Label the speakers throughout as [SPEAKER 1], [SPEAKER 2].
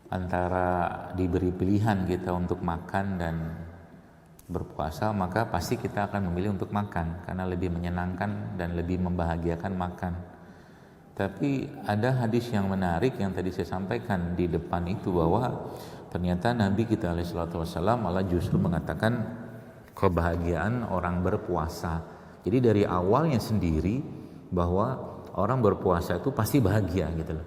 [SPEAKER 1] antara diberi pilihan kita untuk makan dan berpuasa, maka pasti kita akan memilih untuk makan karena lebih menyenangkan dan lebih membahagiakan makan. Tapi ada hadis yang menarik yang tadi saya sampaikan di depan itu, bahwa ternyata Nabi kita alaihissalam malah justru mengatakan kebahagiaan orang berpuasa. Jadi dari awalnya sendiri bahwa orang berpuasa itu pasti bahagia gitu loh.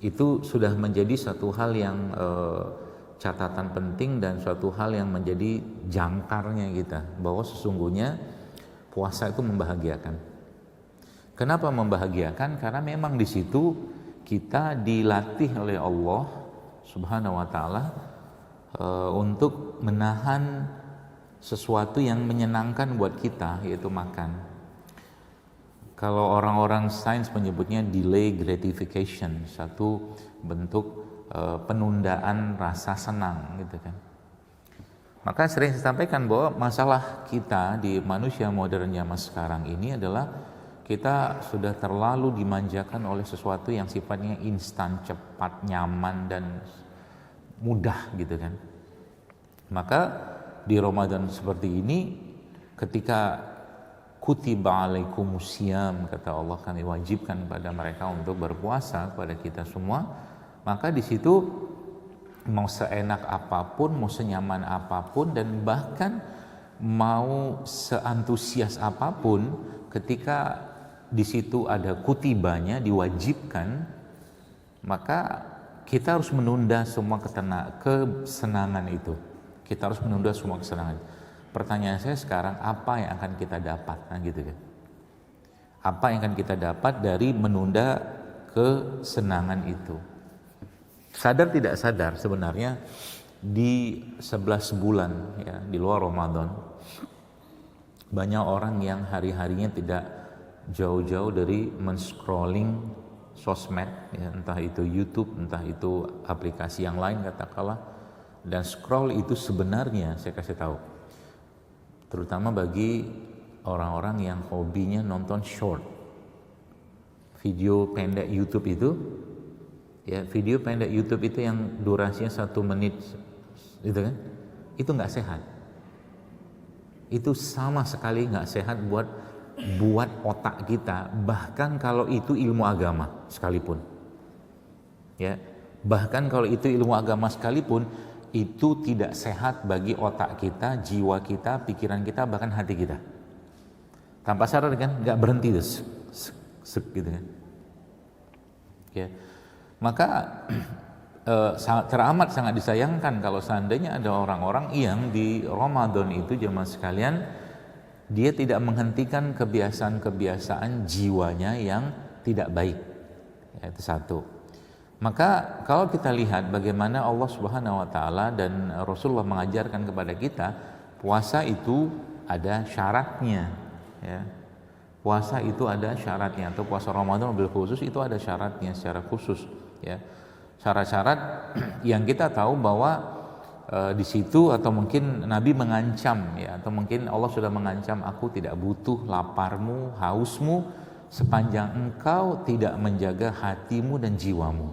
[SPEAKER 1] Itu sudah menjadi satu hal yang catatan penting dan suatu hal yang menjadi jangkarnya kita, bahwa sesungguhnya puasa itu membahagiakan. Kenapa membahagiakan? Karena memang di situ kita dilatih oleh Allah Subhanahu wa taala untuk menahan sesuatu yang menyenangkan buat kita, yaitu makan. Kalau orang-orang sains menyebutnya delay gratification, satu bentuk penundaan rasa senang gitu kan. Maka sering saya sampaikan bahwa masalah kita di manusia modern zaman sekarang ini adalah kita sudah terlalu dimanjakan oleh sesuatu yang sifatnya instan, cepat, nyaman dan mudah gitu kan. Maka di Ramadan seperti ini, ketika kutiba alaikumusiyam, kata Allah, kami wajibkan pada mereka untuk berpuasa, kepada kita semua, maka di situ mau seenak apapun, mau senyaman apapun, dan bahkan mau seantusias apapun, ketika di situ ada kutibanya, diwajibkan, maka kita harus menunda semua kesenangan itu. Kita harus menunda semua kesenangan. Pertanyaan saya sekarang, apa yang akan kita dapat? Nah gitu kan. Apa yang akan kita dapat dari menunda kesenangan itu? Sadar tidak sadar sebenarnya di 11 bulan ya, di luar Ramadan, banyak orang yang hari-harinya tidak jauh-jauh dari men-scrolling sosmed ya, entah itu YouTube, entah itu aplikasi yang lain katakanlah. Dan scroll itu sebenarnya saya kasih tahu, terutama bagi orang-orang yang hobinya nonton short, video pendek YouTube itu ya, video pendek YouTube itu yang durasinya 1 menit gitu kan, itu nggak sehat. Itu sama sekali nggak sehat buat otak kita, bahkan kalau itu ilmu agama sekalipun ya, bahkan kalau itu ilmu agama sekalipun, itu tidak sehat bagi otak kita, jiwa kita, pikiran kita, bahkan hati kita. Tanpa sadar kan, nggak berhenti terus gitu kan ya. Maka teramat sangat disayangkan kalau seandainya ada orang-orang yang di Ramadan itu, jemaah sekalian, dia tidak menghentikan kebiasaan-kebiasaan jiwanya yang tidak baik ya, itu satu. Maka kalau kita lihat bagaimana Allah Subhanahu wa taala dan Rasulullah mengajarkan kepada kita, puasa itu ada syaratnya ya. Puasa itu ada syaratnya, atau puasa Ramadan bil khusus itu ada syaratnya secara khusus ya. Syarat-syarat yang kita tahu bahwa di situ, atau mungkin Nabi mengancam ya, atau mungkin Allah sudah mengancam, aku tidak butuh laparmu, hausmu sepanjang engkau tidak menjaga hatimu dan jiwamu.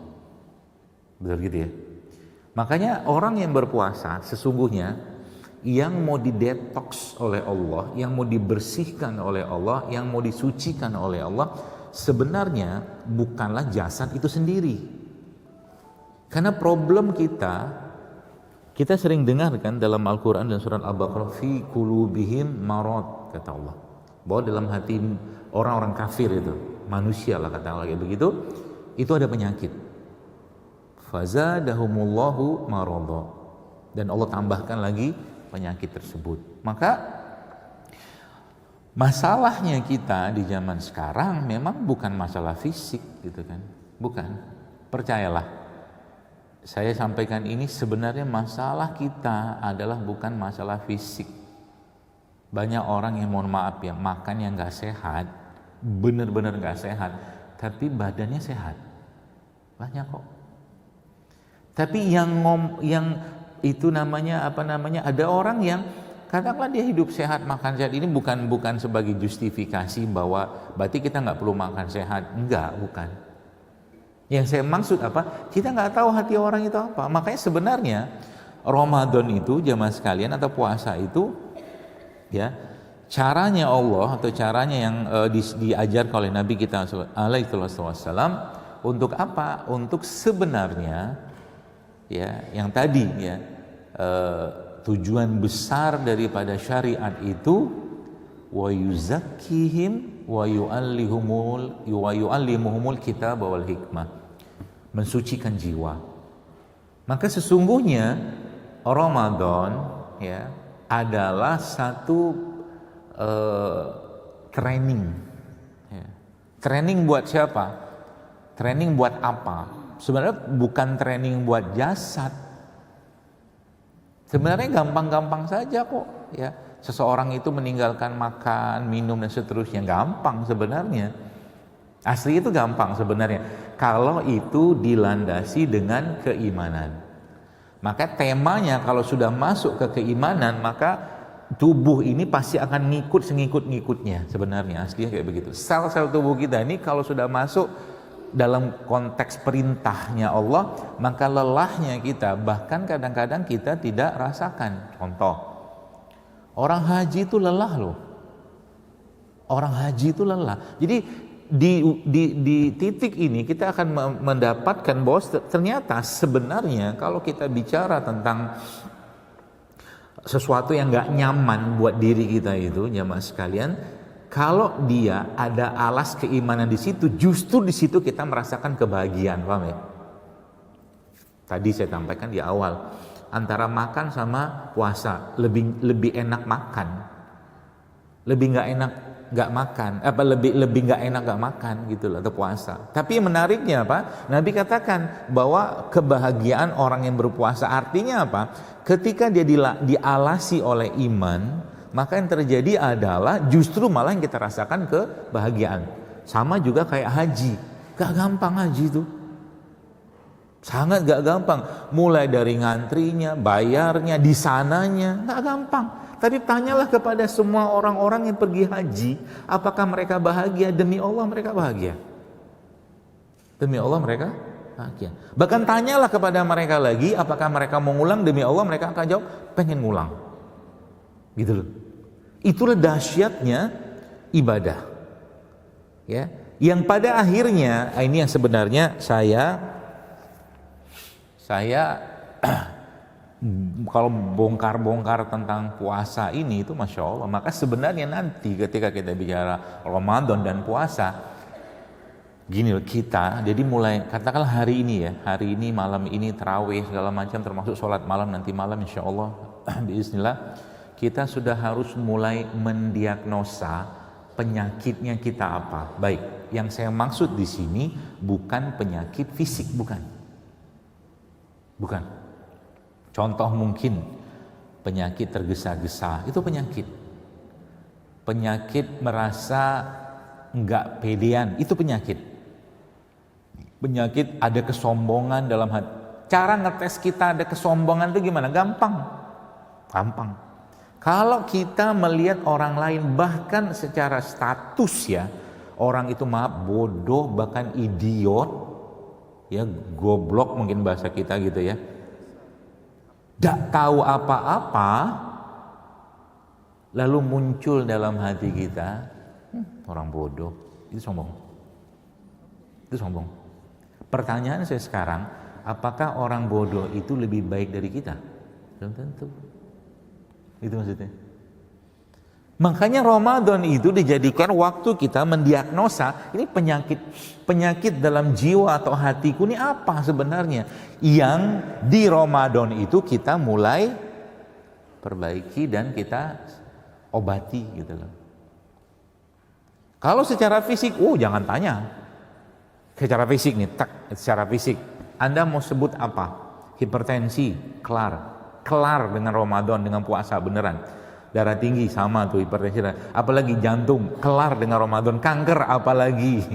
[SPEAKER 1] Betul gitu ya. Makanya orang yang berpuasa sesungguhnya yang mau didetoks oleh Allah, yang mau dibersihkan oleh Allah, yang mau disucikan oleh Allah, sebenarnya bukanlah jasad itu sendiri. Karena problem kita sering dengar kan dalam Al-Quran dan surat Al-Baqarah, fi qulubihim marad, kata Allah, bahwa dalam hati orang-orang kafir itu, manusia lah kata Allah begitu, itu ada penyakit. Fazadahumullahu marada, dan Allah tambahkan lagi penyakit tersebut. Maka masalahnya kita di zaman sekarang memang bukan masalah fisik gitu kan, bukan. Percayalah, saya sampaikan ini, sebenarnya masalah kita adalah bukan masalah fisik. Banyak orang yang, mohon maaf ya, makan yang gak sehat, benar-benar gak sehat, tapi badannya sehat. Banyak kok. Tapi yang itu namanya ada orang yang katakanlah dia hidup sehat, makan sehat, ini bukan sebagai justifikasi bahwa berarti kita nggak perlu makan sehat, bukan. Yang saya maksud apa? Kita nggak tahu hati orang itu apa. Makanya sebenarnya Ramadan itu jamaah sekalian atau puasa itu ya caranya Allah atau caranya yang diajarkan oleh Nabi kita alaihi wasallam untuk apa? Untuk sebenarnya ya yang tadi ya tujuan besar daripada syariat itu wa yuzakkihim wa yu'allimuhumul kitab wal hikmah, mensucikan jiwa. Maka sesungguhnya Ramadan ya adalah satu training ya. Training buat siapa? Training buat apa? Sebenarnya bukan training buat jasad. Sebenarnya gampang-gampang saja kok ya. Seseorang itu meninggalkan makan, minum dan seterusnya, gampang sebenarnya. Asli itu gampang sebenarnya kalau itu dilandasi dengan keimanan. Maka temanya kalau sudah masuk ke keimanan, maka tubuh ini pasti akan ngikut sengikut-ngikutnya sebenarnya, aslinya kayak begitu. Sel-sel tubuh kita ini kalau sudah masuk dalam konteks perintahnya Allah, maka lelahnya kita bahkan kadang-kadang kita tidak rasakan. Contoh, orang haji itu lelah loh. Orang haji itu lelah. Jadi di titik ini kita akan mendapatkan bahwa ternyata sebenarnya kalau kita bicara tentang sesuatu yang nggak nyaman buat diri kita itu, jamaah sekalian, kalau dia ada alas keimanan di situ, justru di situ kita merasakan kebahagiaan, paham ya? Tadi saya sampaikan di awal, antara makan sama puasa, lebih enak makan, lebih nggak enak nggak makan, lebih nggak enak nggak makan gitu loh, atau puasa. Tapi menariknya apa? Nabi katakan bahwa kebahagiaan orang yang berpuasa artinya apa? Ketika dia dialasi oleh iman, maka yang terjadi adalah justru malah yang kita rasakan kebahagiaan. Sama juga kayak haji, gak gampang haji itu, sangat gak gampang. Mulai dari ngantrinya, bayarnya, di sananya, gak gampang. Tapi tanyalah kepada semua orang-orang yang pergi haji, apakah mereka bahagia? Demi Allah mereka bahagia. Demi Allah mereka bahagia. Bahkan tanyalah kepada mereka lagi, apakah mereka mau ngulang? Demi Allah mereka akan jawab, pengen ngulang. Gitu loh. Itulah dahsyatnya ibadah. Ya, yang pada akhirnya ini yang sebenarnya saya kalau bongkar-bongkar tentang puasa ini itu Masya Allah, maka sebenarnya nanti ketika kita bicara Ramadan dan puasa gini loh, kita jadi mulai katakanlah hari ini malam ini tarawih segala macam termasuk sholat malam nanti malam Insya Allah biiznillah kita sudah harus mulai mendiagnosa penyakitnya kita apa. Baik, yang saya maksud di sini bukan penyakit fisik, bukan. Contoh mungkin penyakit tergesa-gesa, itu penyakit. Penyakit merasa enggak pedean, itu penyakit. Penyakit ada kesombongan dalam hati. Cara ngetes kita ada kesombongan itu gimana? Gampang. Kalau kita melihat orang lain bahkan secara status ya, orang itu maaf bodoh bahkan idiot, ya goblok mungkin bahasa kita gitu ya. Tidak tahu apa-apa, lalu muncul dalam hati kita, orang bodoh, itu sombong. Pertanyaan saya sekarang, apakah orang bodoh itu lebih baik dari kita? Belum tentu. Itu maksudnya. Makanya Ramadan itu dijadikan waktu kita mendiagnosa ini penyakit dalam jiwa atau hatiku ini apa sebenarnya, yang di Ramadan itu kita mulai perbaiki dan kita obati gitu loh. Kalau secara fisik, jangan tanya. Secara fisik nih, secara fisik, Anda mau sebut apa? Hipertensi, kelar dengan Ramadan, dengan puasa beneran. Darah tinggi sama tuh hipertensi, apalagi jantung kelar dengan Ramadan, kanker apalagi,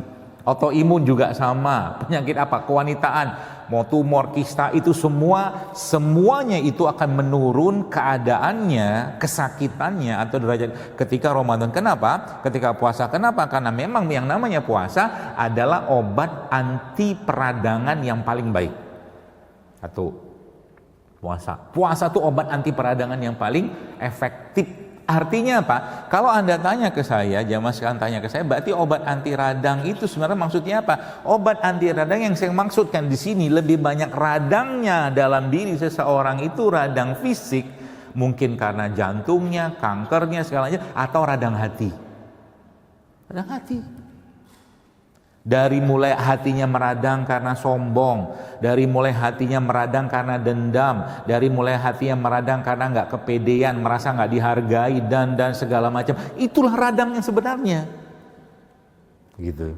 [SPEAKER 1] autoimun juga sama, penyakit apa, kewanitaan mau tumor, kista, itu semuanya itu akan menurun keadaannya, kesakitannya atau derajat ketika Ramadan. Kenapa? Ketika puasa. Kenapa? Karena memang yang namanya puasa adalah obat anti peradangan yang paling baik. Satu, puasa itu obat anti peradangan yang paling efektif. Artinya apa? Kalau Anda tanya ke saya, jamaah sekalian tanya ke saya, berarti obat anti radang itu sebenarnya maksudnya apa? Obat anti radang yang saya maksudkan di sini lebih banyak radangnya dalam diri seseorang itu radang fisik, mungkin karena jantungnya, kankernya segalanya, atau radang hati. Radang hati. Dari mulai hatinya meradang karena sombong, dari mulai hatinya meradang karena dendam, dari mulai hatinya meradang karena nggak kepedean, merasa nggak dihargai dan segala macam. Itulah radang yang sebenarnya. Gitu.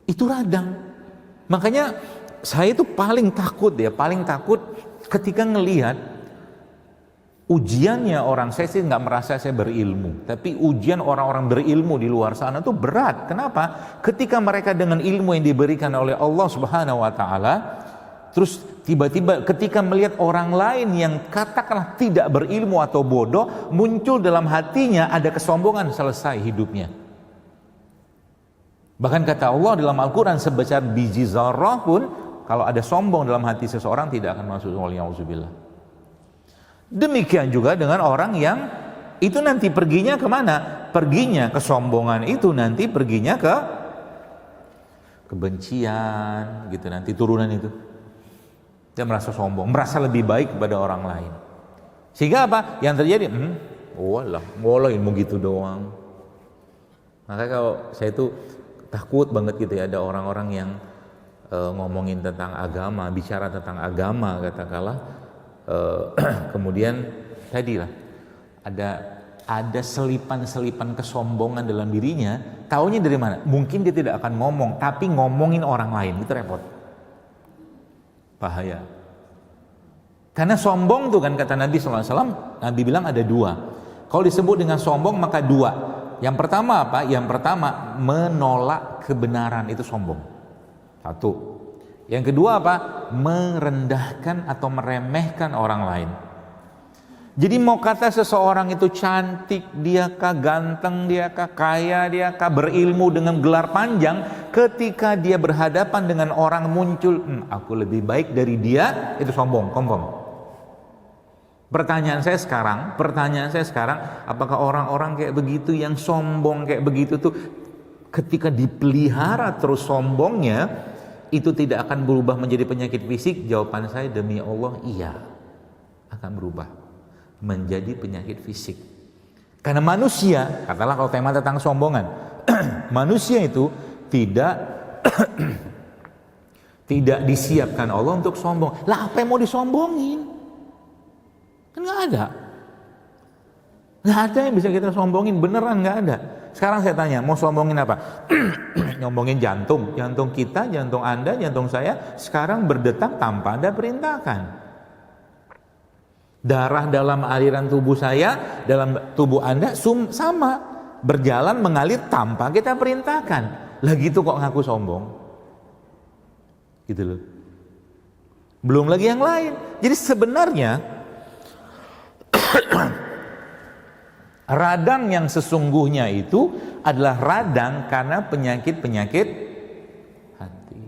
[SPEAKER 1] Itu radang. Makanya saya itu paling takut ketika ngelihat ujiannya orang, saya sih nggak merasa saya berilmu, tapi ujian orang-orang berilmu di luar sana tuh berat. Kenapa? Ketika mereka dengan ilmu yang diberikan oleh Allah Subhanahu wa taala, terus tiba-tiba ketika melihat orang lain yang katakanlah tidak berilmu atau bodoh, muncul dalam hatinya ada kesombongan, selesai hidupnya. Bahkan kata Allah dalam Al-Quran, sebesar biji zarrah pun kalau ada sombong dalam hati seseorang tidak akan masuk surga. Demikian juga dengan orang yang itu nanti perginya kemana? Perginya kesombongan itu nanti perginya ke kebencian gitu, nanti turunan itu. Dia merasa sombong, merasa lebih baik kepada orang lain. Sehingga apa? Yang terjadi, walah ilmu gitu doang. Makanya kalau saya itu takut banget gitu ya, ada orang-orang yang ngomongin tentang agama, bicara tentang agama katakanlah. Kemudian tadilah ada selipan-selipan kesombongan dalam dirinya. Taunya dari mana? Mungkin dia tidak akan ngomong, tapi ngomongin orang lain, itu repot, bahaya. Karena sombong tuh kan kata Nabi SAW, Nabi bilang ada dua. Kalau disebut dengan sombong maka dua. Yang pertama apa? Yang pertama menolak kebenaran, itu sombong. Satu. Yang kedua apa? Merendahkan atau meremehkan orang lain. Jadi mau kata seseorang itu cantik, dia kah ganteng, dia kah kaya, dia kah berilmu dengan gelar panjang, ketika dia berhadapan dengan orang muncul, aku lebih baik dari dia, itu sombong, confirm. Pertanyaan saya sekarang, apakah orang-orang kayak begitu yang sombong kayak begitu tuh ketika dipelihara terus sombongnya, itu tidak akan berubah menjadi penyakit fisik? Jawaban saya demi Allah, iya, akan berubah menjadi penyakit fisik. Karena manusia, katalah kalau tema tentang sombongan, manusia itu tidak tidak disiapkan Allah untuk sombong. Lah apa yang mau disombongin? Kan nggak ada yang bisa kita sombongin, beneran nggak ada. Sekarang saya tanya, mau sombongin apa? Nyombongin jantung kita, jantung Anda, jantung saya sekarang berdetak tanpa Anda perintahkan. Darah dalam aliran tubuh saya, dalam tubuh Anda sama, berjalan mengalir tanpa kita perintahkan. Lah gitu kok ngaku sombong? Gitu loh. Belum lagi yang lain. Jadi sebenarnya radang yang sesungguhnya itu adalah radang karena penyakit-penyakit hati.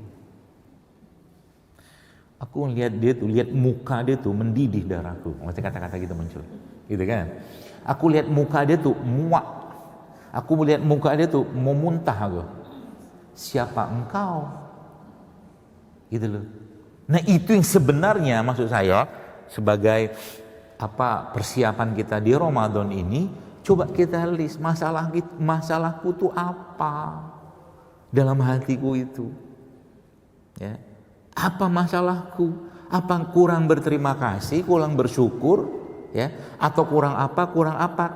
[SPEAKER 1] Aku lihat dia tuh, lihat muka dia tuh mendidih darahku. Maksudnya kata-kata gitu muncul, gitu kan? Aku lihat muka dia tuh muak. Aku melihat muka dia tuh mau muntah aku. Siapa engkau? Gitu loh. Nah itu yang sebenarnya maksud saya sebagai apa persiapan kita di Ramadan ini. Coba kita list masalahku itu apa dalam hatiku itu, ya. Apa masalahku? Apa kurang berterima kasih, kurang bersyukur, ya? Atau kurang apa?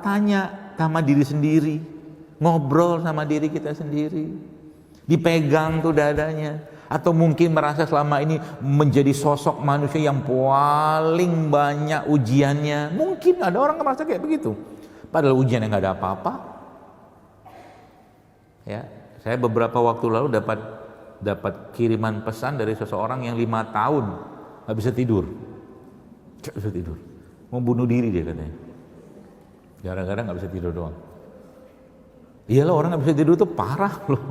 [SPEAKER 1] Tanya sama diri sendiri, ngobrol sama diri kita sendiri, dipegang tuh dadanya. Atau mungkin merasa selama ini menjadi sosok manusia yang paling banyak ujiannya. Mungkin ada orang yang merasa kayak begitu. Padahal ujian yang nggak ada apa-apa. Ya, saya beberapa waktu lalu dapat dapat kiriman pesan dari seseorang yang 5 tahun nggak bisa tidur, mau bunuh diri dia katanya, gara-gara nggak bisa tidur doang. Iyalah, orang nggak bisa tidur tuh parah loh,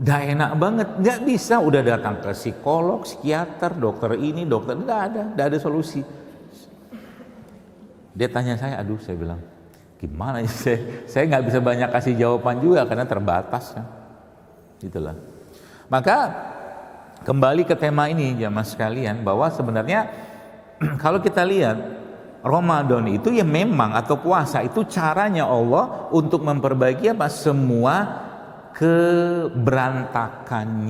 [SPEAKER 1] nggak enak banget, nggak bisa, udah datang ke psikolog, psikiater, dokter ini, dokter, nggak ada solusi. Dia tanya saya, aduh, saya bilang gimana ya, saya nggak bisa banyak kasih jawaban juga karena terbatas kan, itulah. Maka kembali ke tema ini jamaah sekalian, bahwa sebenarnya kalau kita lihat Ramadan itu ya memang, atau puasa itu caranya Allah untuk memperbaiki apa, semua berantakan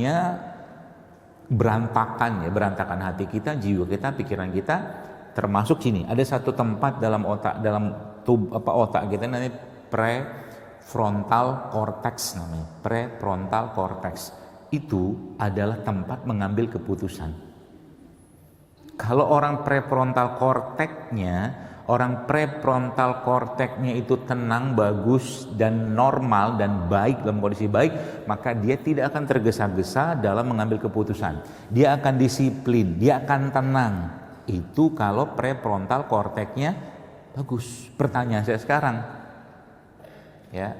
[SPEAKER 1] hati kita, jiwa kita, pikiran kita, termasuk sini ada satu tempat dalam otak, otak kita namanya prefrontal cortex, namanya prefrontal cortex. Itu adalah tempat mengambil keputusan. Kalau orang prefrontal cortex-nya itu tenang, bagus, dan normal, dan baik, dalam kondisi baik, maka dia tidak akan tergesa-gesa dalam mengambil keputusan. Dia akan disiplin, dia akan tenang. Itu kalau prefrontal cortex-nya bagus. Pertanyaan saya sekarang, ya,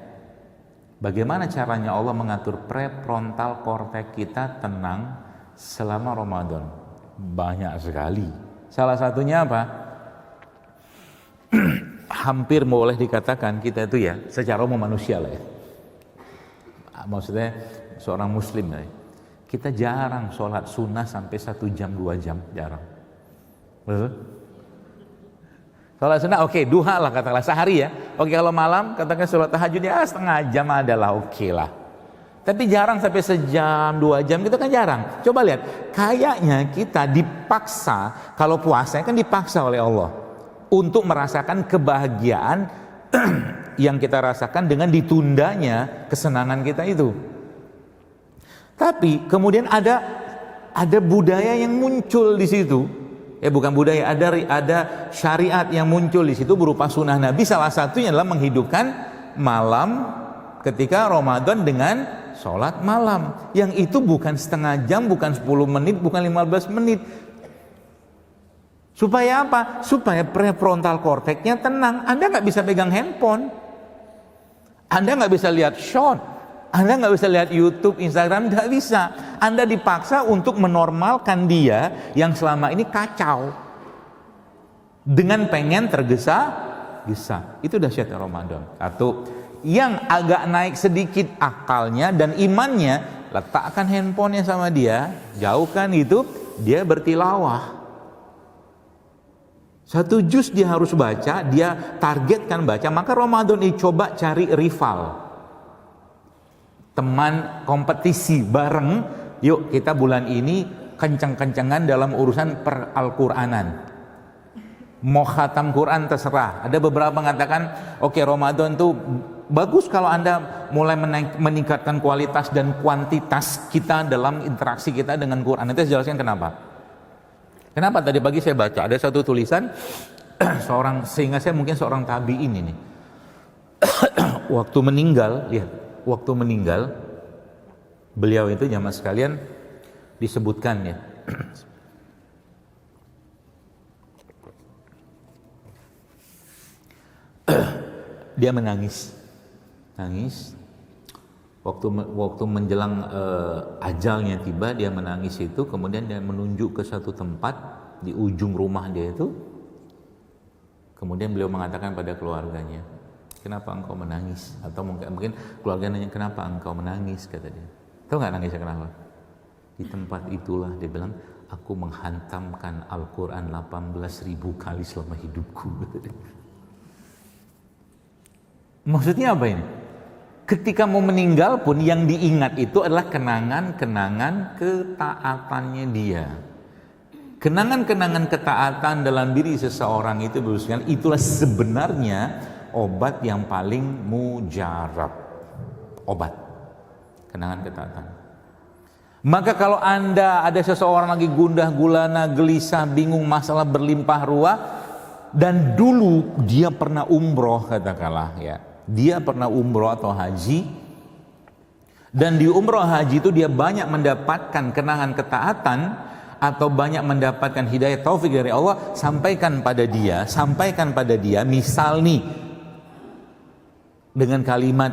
[SPEAKER 1] bagaimana caranya Allah mengatur prefrontal cortex kita tenang selama Ramadan? Banyak sekali. Salah satunya apa? Hampir boleh dikatakan kita itu ya, secara umum manusia lah ya, maksudnya seorang muslim lah ya, kita jarang sholat sunnah sampai 1 jam 2 jam, jarang. Betul? Sholat sunnah oke, duha lah katakanlah sehari ya. Oke, kalau malam katakan sholat tahajud ya setengah jam adalah oke lah. Tapi jarang sampai 1 jam 2 jam, kita kan jarang. Coba lihat, kayaknya kita dipaksa, kalau puasa kan dipaksa oleh Allah untuk merasakan kebahagiaan yang kita rasakan dengan ditundanya kesenangan kita itu. Tapi kemudian ada budaya yang muncul di situ. Bukan budaya, ada syariat yang muncul di situ berupa sunnah Nabi. Salah satunya adalah menghidupkan malam ketika Ramadan dengan sholat malam. Yang itu bukan setengah jam, bukan 10 menit, bukan 15 menit. Supaya apa? Supaya prefrontal cortex-nya tenang. Anda nggak bisa pegang handphone, Anda nggak bisa lihat short, Anda nggak bisa lihat YouTube, Instagram, nggak bisa. Anda dipaksa untuk menormalkan dia yang selama ini kacau dengan pengen tergesa-gesa. Itu dahsyatnya Ramadan. Atau yang agak naik sedikit akalnya dan imannya, letakkan handphonenya sama dia, jauhkan itu, dia bertilawah. 1 juz dia harus baca, dia targetkan baca. Maka Ramadan ini coba cari rival, teman kompetisi bareng. Yuk kita bulan ini kencang-kencangan dalam urusan Al-Quranan. Mau khatam Quran terserah. Ada beberapa mengatakan, oke, Ramadan tuh bagus kalau Anda mulai meningkatkan kualitas dan kuantitas kita dalam interaksi kita dengan Quran. Nanti saya jelaskan kenapa. Kenapa tadi pagi saya baca ada satu tulisan sehingga saya mungkin seorang tabi'in ini waktu meninggal, lihat, waktu meninggal beliau itu jamaah sekalian disebutkan ya, dia menangis waktu menjelang ajalnya tiba, dia menangis itu. Kemudian dia menunjuk ke satu tempat di ujung rumah dia itu. Kemudian beliau mengatakan pada keluarganya, kenapa engkau menangis? Atau mungkin keluarga nanya, kenapa engkau menangis, kata dia. Tahu nggak nangisnya kenapa? Di tempat itulah dia bilang, aku menghantamkan Al-Quran 18.000 kali selama hidupku. Maksudnya apa ini? Ketika mau meninggal pun yang diingat itu adalah kenangan-kenangan ketaatannya dia. Kenangan-kenangan ketaatan dalam diri seseorang itu, itulah sebenarnya obat yang paling mujarab. Obat kenangan ketaatan. Maka kalau Anda ada seseorang lagi gundah gulana, gelisah, bingung, masalah berlimpah ruah, dan dulu dia pernah umroh katakanlah ya, dia pernah umroh atau haji, Dan di umroh haji itu dia banyak mendapatkan kenangan ketaatan atau banyak mendapatkan hidayah taufik dari Allah. Sampaikan pada dia misal nih dengan kalimat,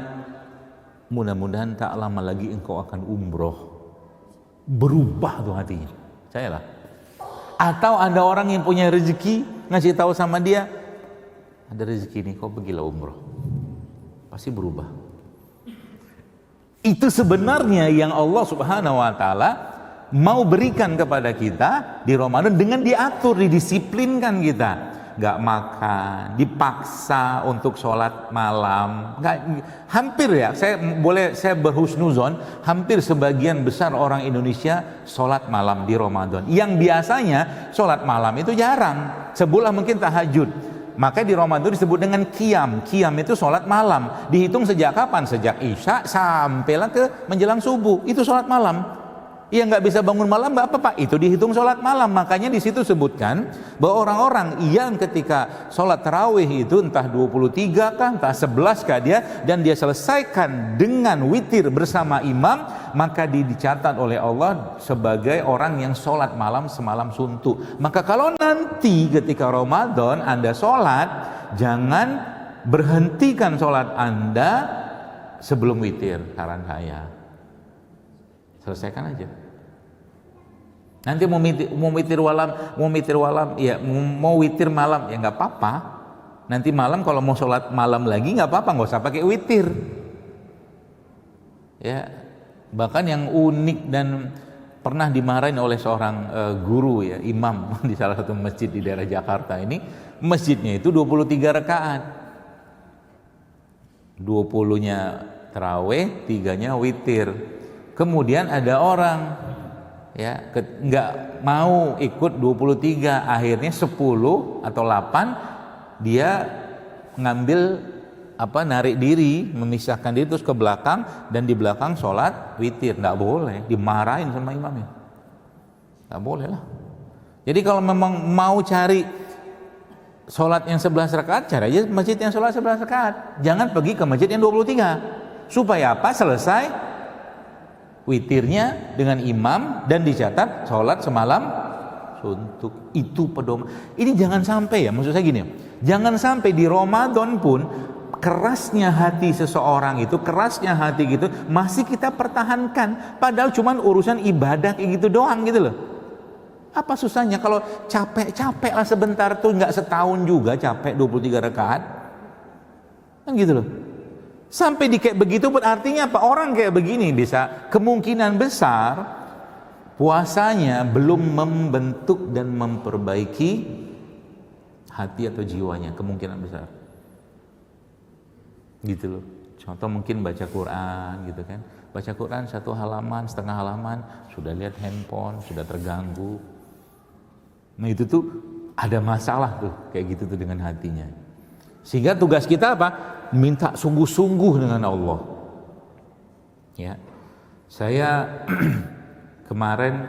[SPEAKER 1] mudah-mudahan tak lama lagi engkau akan umroh. Berubah tuh hatinya, percayalah. Atau ada orang yang punya rezeki, ngasih tahu sama dia, ada rezeki nih, kau pergilah umroh, pasti berubah. Itu sebenarnya yang Allah Subhanahu wa taala mau berikan kepada kita di Ramadan dengan diatur, didisiplinkan kita. Gak makan, dipaksa untuk sholat malam. Hampir ya, saya berhusnuzon, hampir sebagian besar orang Indonesia sholat malam di Ramadan. Yang biasanya sholat malam itu jarang, sebulan mungkin tahajud. Maka di Ramadan disebut dengan qiyam. Qiyam itu sholat malam. Dihitung sejak kapan? Sejak Isya sampailah ke menjelang subuh. Itu sholat malam. Yang nggak bisa bangun malam nggak apa-apa, itu dihitung sholat malam. Makanya di situ sebutkan bahwa orang-orang yang ketika sholat tarawih itu entah 23 kah, entah 11 kah dia, dan dia selesaikan dengan witir bersama imam, maka dicatat oleh Allah sebagai orang yang sholat malam semalam suntuk. Maka kalau nanti ketika Ramadan Anda sholat, jangan berhentikan sholat Anda sebelum witir, saran saya. Selesaikan aja. Nanti mau witir malam ya nggak apa-apa. Nanti malam kalau mau sholat malam lagi nggak apa-apa, nggak usah pakai witir. Ya, bahkan yang unik dan pernah dimarahin oleh seorang guru ya, imam di salah satu masjid di daerah Jakarta ini, masjidnya itu 23 rakaat. 20-nya tarawih, 3-nya witir. Kemudian ada orang ya nggak mau ikut 23, akhirnya 10 atau 8 dia ngambil narik diri, memisahkan diri terus ke belakang, dan di belakang sholat witir. Nggak boleh, dimarahin sama imamnya. Nggak boleh lah. Jadi kalau memang mau cari sholat yang 11 rakaat, cari aja masjid yang sholat 11 rakaat. Jangan pergi ke masjid yang 23. Supaya apa? Selesai witirnya dengan imam dan dicatat sholat semalam suntuk. Itu pedoman. Ini jangan sampai ya, maksud saya gini, jangan sampai di Ramadan pun kerasnya hati seseorang itu, kerasnya hati gitu masih kita pertahankan, padahal cuman urusan ibadah kayak gitu doang gitu loh. Apa susahnya kalau capek lah sebentar tuh, nggak setahun juga capek 23 rakaat kan gitu loh. Sampai di kayak begitu pun artinya apa? Orang kayak begini bisa kemungkinan besar puasanya belum membentuk dan memperbaiki hati atau jiwanya, kemungkinan besar. Gitu loh. Contoh mungkin baca Quran gitu kan. Baca Quran 1 halaman, setengah halaman sudah lihat handphone, sudah terganggu. Nah itu tuh ada masalah tuh kayak gitu tuh dengan hatinya. Sehingga tugas kita apa? Minta sungguh-sungguh dengan Allah. Ya, saya kemarin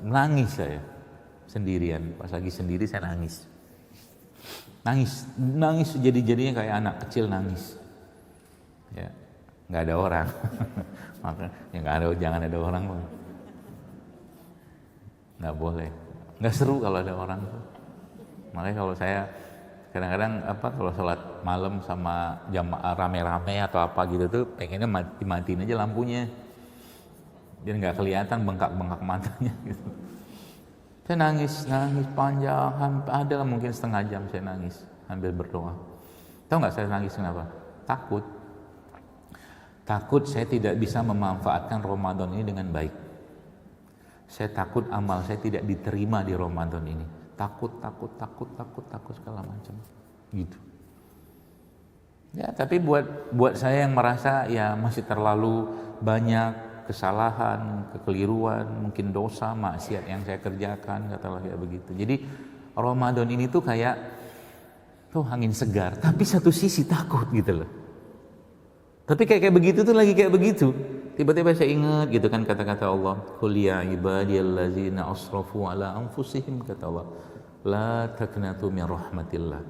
[SPEAKER 1] nangis saya sendirian. Pas lagi sendiri saya nangis jadi-jadinya kayak anak kecil nangis. Ya, nggak ada orang. Maka ya jangan ada orang. Nggak boleh. Nggak seru kalau ada orang tuh. Makanya kalau saya kadang-kadang kalau sholat malam sama jamaah rame-rame atau apa gitu tuh pengennya matiin aja lampunya biar nggak kelihatan bengkak-bengkak matanya gitu. Saya nangis panjang, ada mungkin setengah jam saya nangis sambil berdoa. Tahu nggak saya nangis kenapa? Takut saya tidak bisa memanfaatkan Ramadan ini dengan baik. Saya takut amal saya tidak diterima di Ramadan ini. Takut segala macam. Gitu. Ya, tapi buat saya yang merasa ya masih terlalu banyak kesalahan, kekeliruan, mungkin dosa, maksiat yang saya kerjakan, katalah kayak begitu. Jadi Ramadan ini tuh kayak angin segar, tapi satu sisi takut gitu loh. Tapi kayak begitu tuh lagi kayak begitu. Tiba-tiba saya ingat gitu kan kata-kata Allah, qul ya ibadiyallazina asrafu ala anfusihim, kata Allah, la taqnatu min rahmatillah.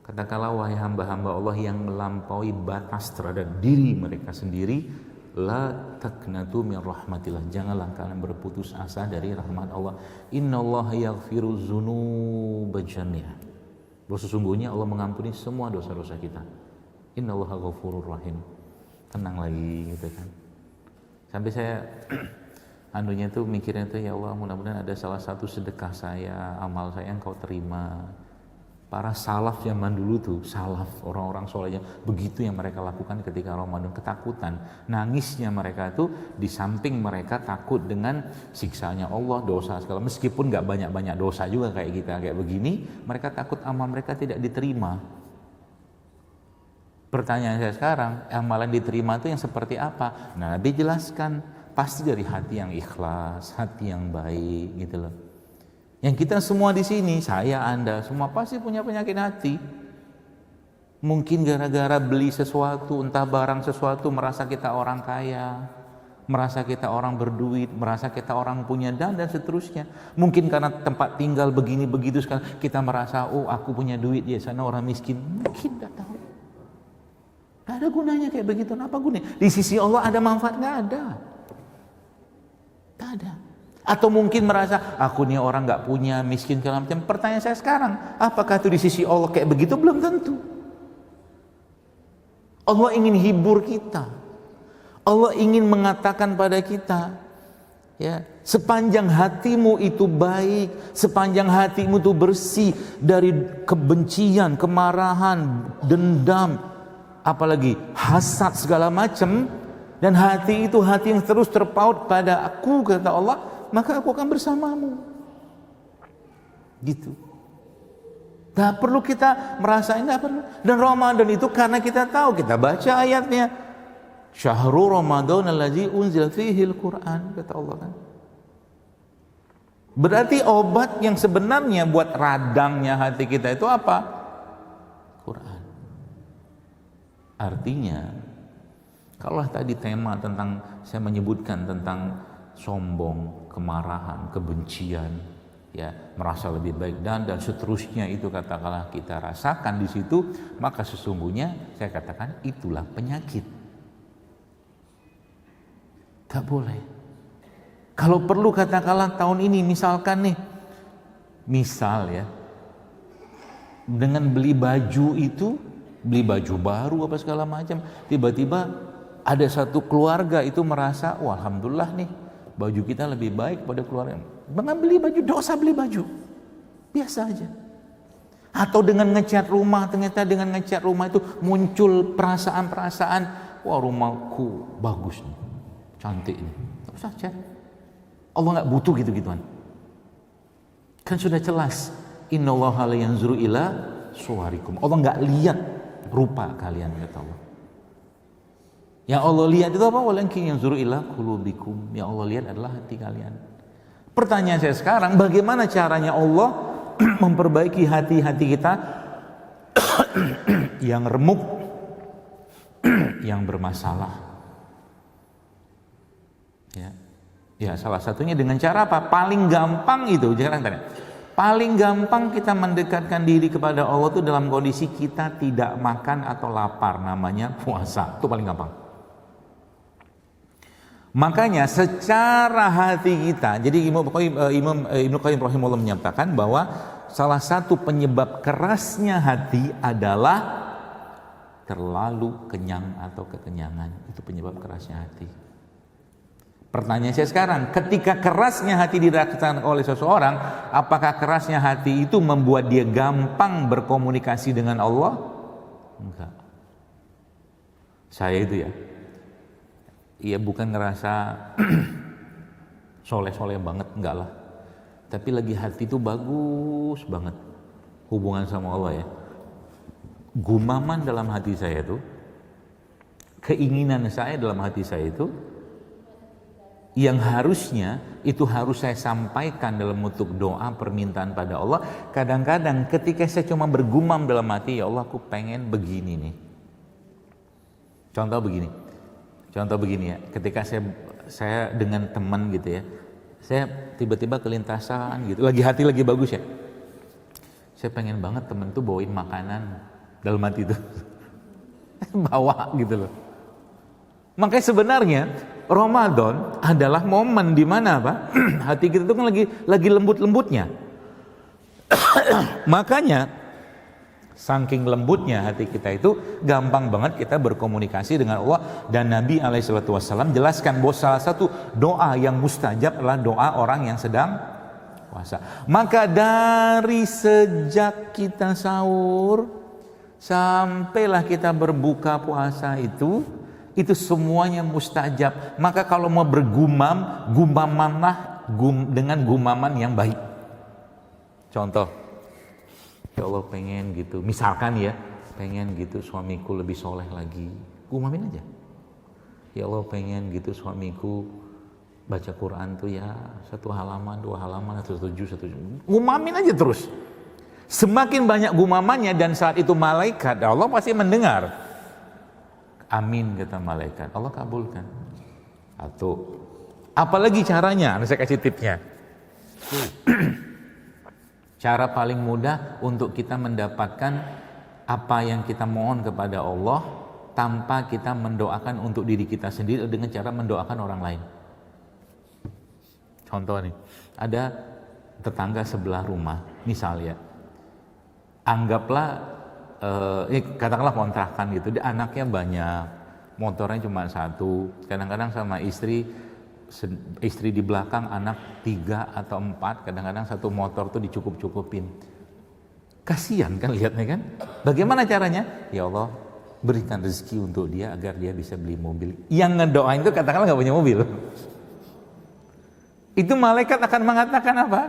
[SPEAKER 1] Katakanlah wahai hamba-hamba Allah yang melampaui batas terhadap diri mereka sendiri, la taqnatu min rahmatillah. Janganlah kalian berputus asa dari rahmat Allah. Innallaha yaghfiru dzunuba jami'a. Bahwa sesungguhnya Allah mengampuni semua dosa-dosa kita. Innallaha ghafurur rahim. Tenang lagi gitu kan. Sampai saya anunya tuh mikirnya tuh, ya Allah, mudah-mudahan ada salah satu sedekah saya, amal saya yang Kau terima. Para salaf zaman dulu tuh, salaf, orang-orang solehnya, begitu yang mereka lakukan ketika Ramadan, ketakutan. Nangisnya mereka tuh di samping mereka takut dengan siksanya Allah, dosa segala. Meskipun gak banyak-banyak dosa juga kayak kita, kayak begini, mereka takut amal mereka tidak diterima. Pertanyaan saya sekarang, amalan diterima itu yang seperti apa? Nah, Nabi jelaskan, pasti dari hati yang ikhlas, hati yang baik gitu loh. Yang kita semua di sini, saya, Anda, semua pasti punya penyakit hati. Mungkin gara-gara beli sesuatu, entah barang sesuatu, merasa kita orang kaya, merasa kita orang berduit, merasa kita orang punya dan seterusnya. Mungkin karena tempat tinggal begini begitu sekarang kita merasa, oh aku punya duit, ya sana orang miskin. Mungkin nggak tahu. Gak ada gunanya kayak begitu. Apa gunanya? Di sisi Allah ada manfaat? Nggak ada. Tak ada. Atau mungkin merasa aku nih orang nggak punya, miskin segala macam. Pertanyaan saya sekarang, apakah itu di sisi Allah kayak begitu? Belum tentu. Allah ingin hibur kita. Allah ingin mengatakan pada kita, ya, sepanjang hatimu itu baik, sepanjang hatimu itu bersih dari kebencian, kemarahan, dendam, apalagi hasad segala macam, dan hati itu hati yang terus terpaut pada aku, kata Allah, maka aku akan bersamamu. Gitu. Gak perlu kita merasain, gak perlu. Dan Ramadan itu karena kita tahu, kita baca ayatnya, Syahrul Ramadan allazi unzila fihil Quran, kata Allah kan. Berarti obat yang sebenarnya buat radangnya hati kita itu apa? Quran. Artinya, kalau tadi tema tentang, saya menyebutkan tentang sombong, kemarahan, kebencian, ya, merasa lebih baik dan seterusnya, itu katakanlah kita rasakan di situ, maka sesungguhnya saya katakan itulah penyakit. Tak boleh. Kalau perlu katakanlah tahun ini misalkan nih, misal ya, dengan beli baju itu, beli baju baru apa segala macam, tiba-tiba ada satu keluarga itu merasa, wah alhamdulillah nih, baju kita lebih baik pada keluarga. Dengan beli baju, dosa beli baju, biasa aja. Atau dengan ngecat rumah, ternyata dengan ngecat rumah itu muncul perasaan-perasaan, wah rumahku bagus nih, cantik nih, tak usah cat. Allah nggak butuh gitu-gituan. Kan sudah jelas, innallaha la yanzuru ila suwarikum. Allah nggak lihat rupa kalian, kata Allah. Yang Allah lihat itu apa? Walakin yanzuru ila qulubikum. Yang Allah lihat adalah hati kalian. Pertanyaan saya sekarang, bagaimana caranya Allah memperbaiki hati-hati kita yang remuk, yang bermasalah? Ya, salah satunya dengan cara apa? Paling gampang itu, jangan tanya. Paling gampang kita mendekatkan diri kepada Allah itu dalam kondisi kita tidak makan atau lapar, namanya puasa. Itu paling gampang. Makanya secara hati kita, jadi Ibnu Qayyim rahimahullah menyatakan bahwa salah satu penyebab kerasnya hati adalah terlalu kenyang atau kekenyangan. Itu penyebab kerasnya hati. Pertanyaan saya sekarang, ketika kerasnya hati dirasakan oleh seseorang, apakah kerasnya hati itu membuat dia gampang berkomunikasi dengan Allah? Enggak. Saya itu ya, iya bukan ngerasa soleh-soleh banget, enggak lah. Tapi lagi hati itu bagus banget hubungan sama Allah ya. Gumaman dalam hati saya itu, keinginan saya dalam hati saya itu, yang harusnya itu harus saya sampaikan dalam bentuk doa permintaan pada Allah. Kadang-kadang ketika saya cuma bergumam dalam hati, ya Allah aku pengen begini nih. Contoh begini ya, ketika saya dengan teman gitu ya, saya tiba-tiba kelintasan gitu, hati lagi bagus ya, saya pengen banget temen tuh bawain makanan dalam hati itu. Bawa gitu loh. Makanya sebenarnya Ramadan adalah momen di mana apa? Hati kita itu kan lagi lembut-lembutnya. Makanya saking lembutnya hati kita itu gampang banget kita berkomunikasi dengan Allah. Dan Nabi SAW jelaskan bahwa salah satu doa yang mustajab adalah doa orang yang sedang puasa. Maka dari sejak kita sahur sampailah kita berbuka puasa itu semuanya mustajab. Maka kalau mau bergumam, gumamanlah dengan gumaman yang baik. Contoh, ya Allah pengen gitu, misalkan ya, pengen gitu suamiku lebih soleh lagi, gumamin aja. Ya Allah pengen gitu suamiku baca Quran tuh ya 1 halaman, 2 halaman, 1 juz, gumamin aja terus. Semakin banyak gumamannya dan saat itu malaikat Allah pasti mendengar. Amin kata malaikat, Allah kabulkan. Atau apalagi caranya? Saya kasih tipsnya. Cara paling mudah untuk kita mendapatkan apa yang kita mohon kepada Allah tanpa kita mendoakan untuk diri kita sendiri dengan cara mendoakan orang lain. Contoh nih, ada tetangga sebelah rumah, misalnya, anggaplah katakanlah kontrakan gitu, dia anaknya banyak, motornya cuma 1, kadang-kadang sama istri di belakang anak 3 atau 4, kadang-kadang 1 motor tuh dicukup-cukupin. Kasihan kan lihatnya kan? Bagaimana caranya? Ya Allah berikan rezeki untuk dia agar dia bisa beli mobil. Yang ngedoain itu katakanlah nggak punya mobil. Itu malaikat akan mengatakan apa?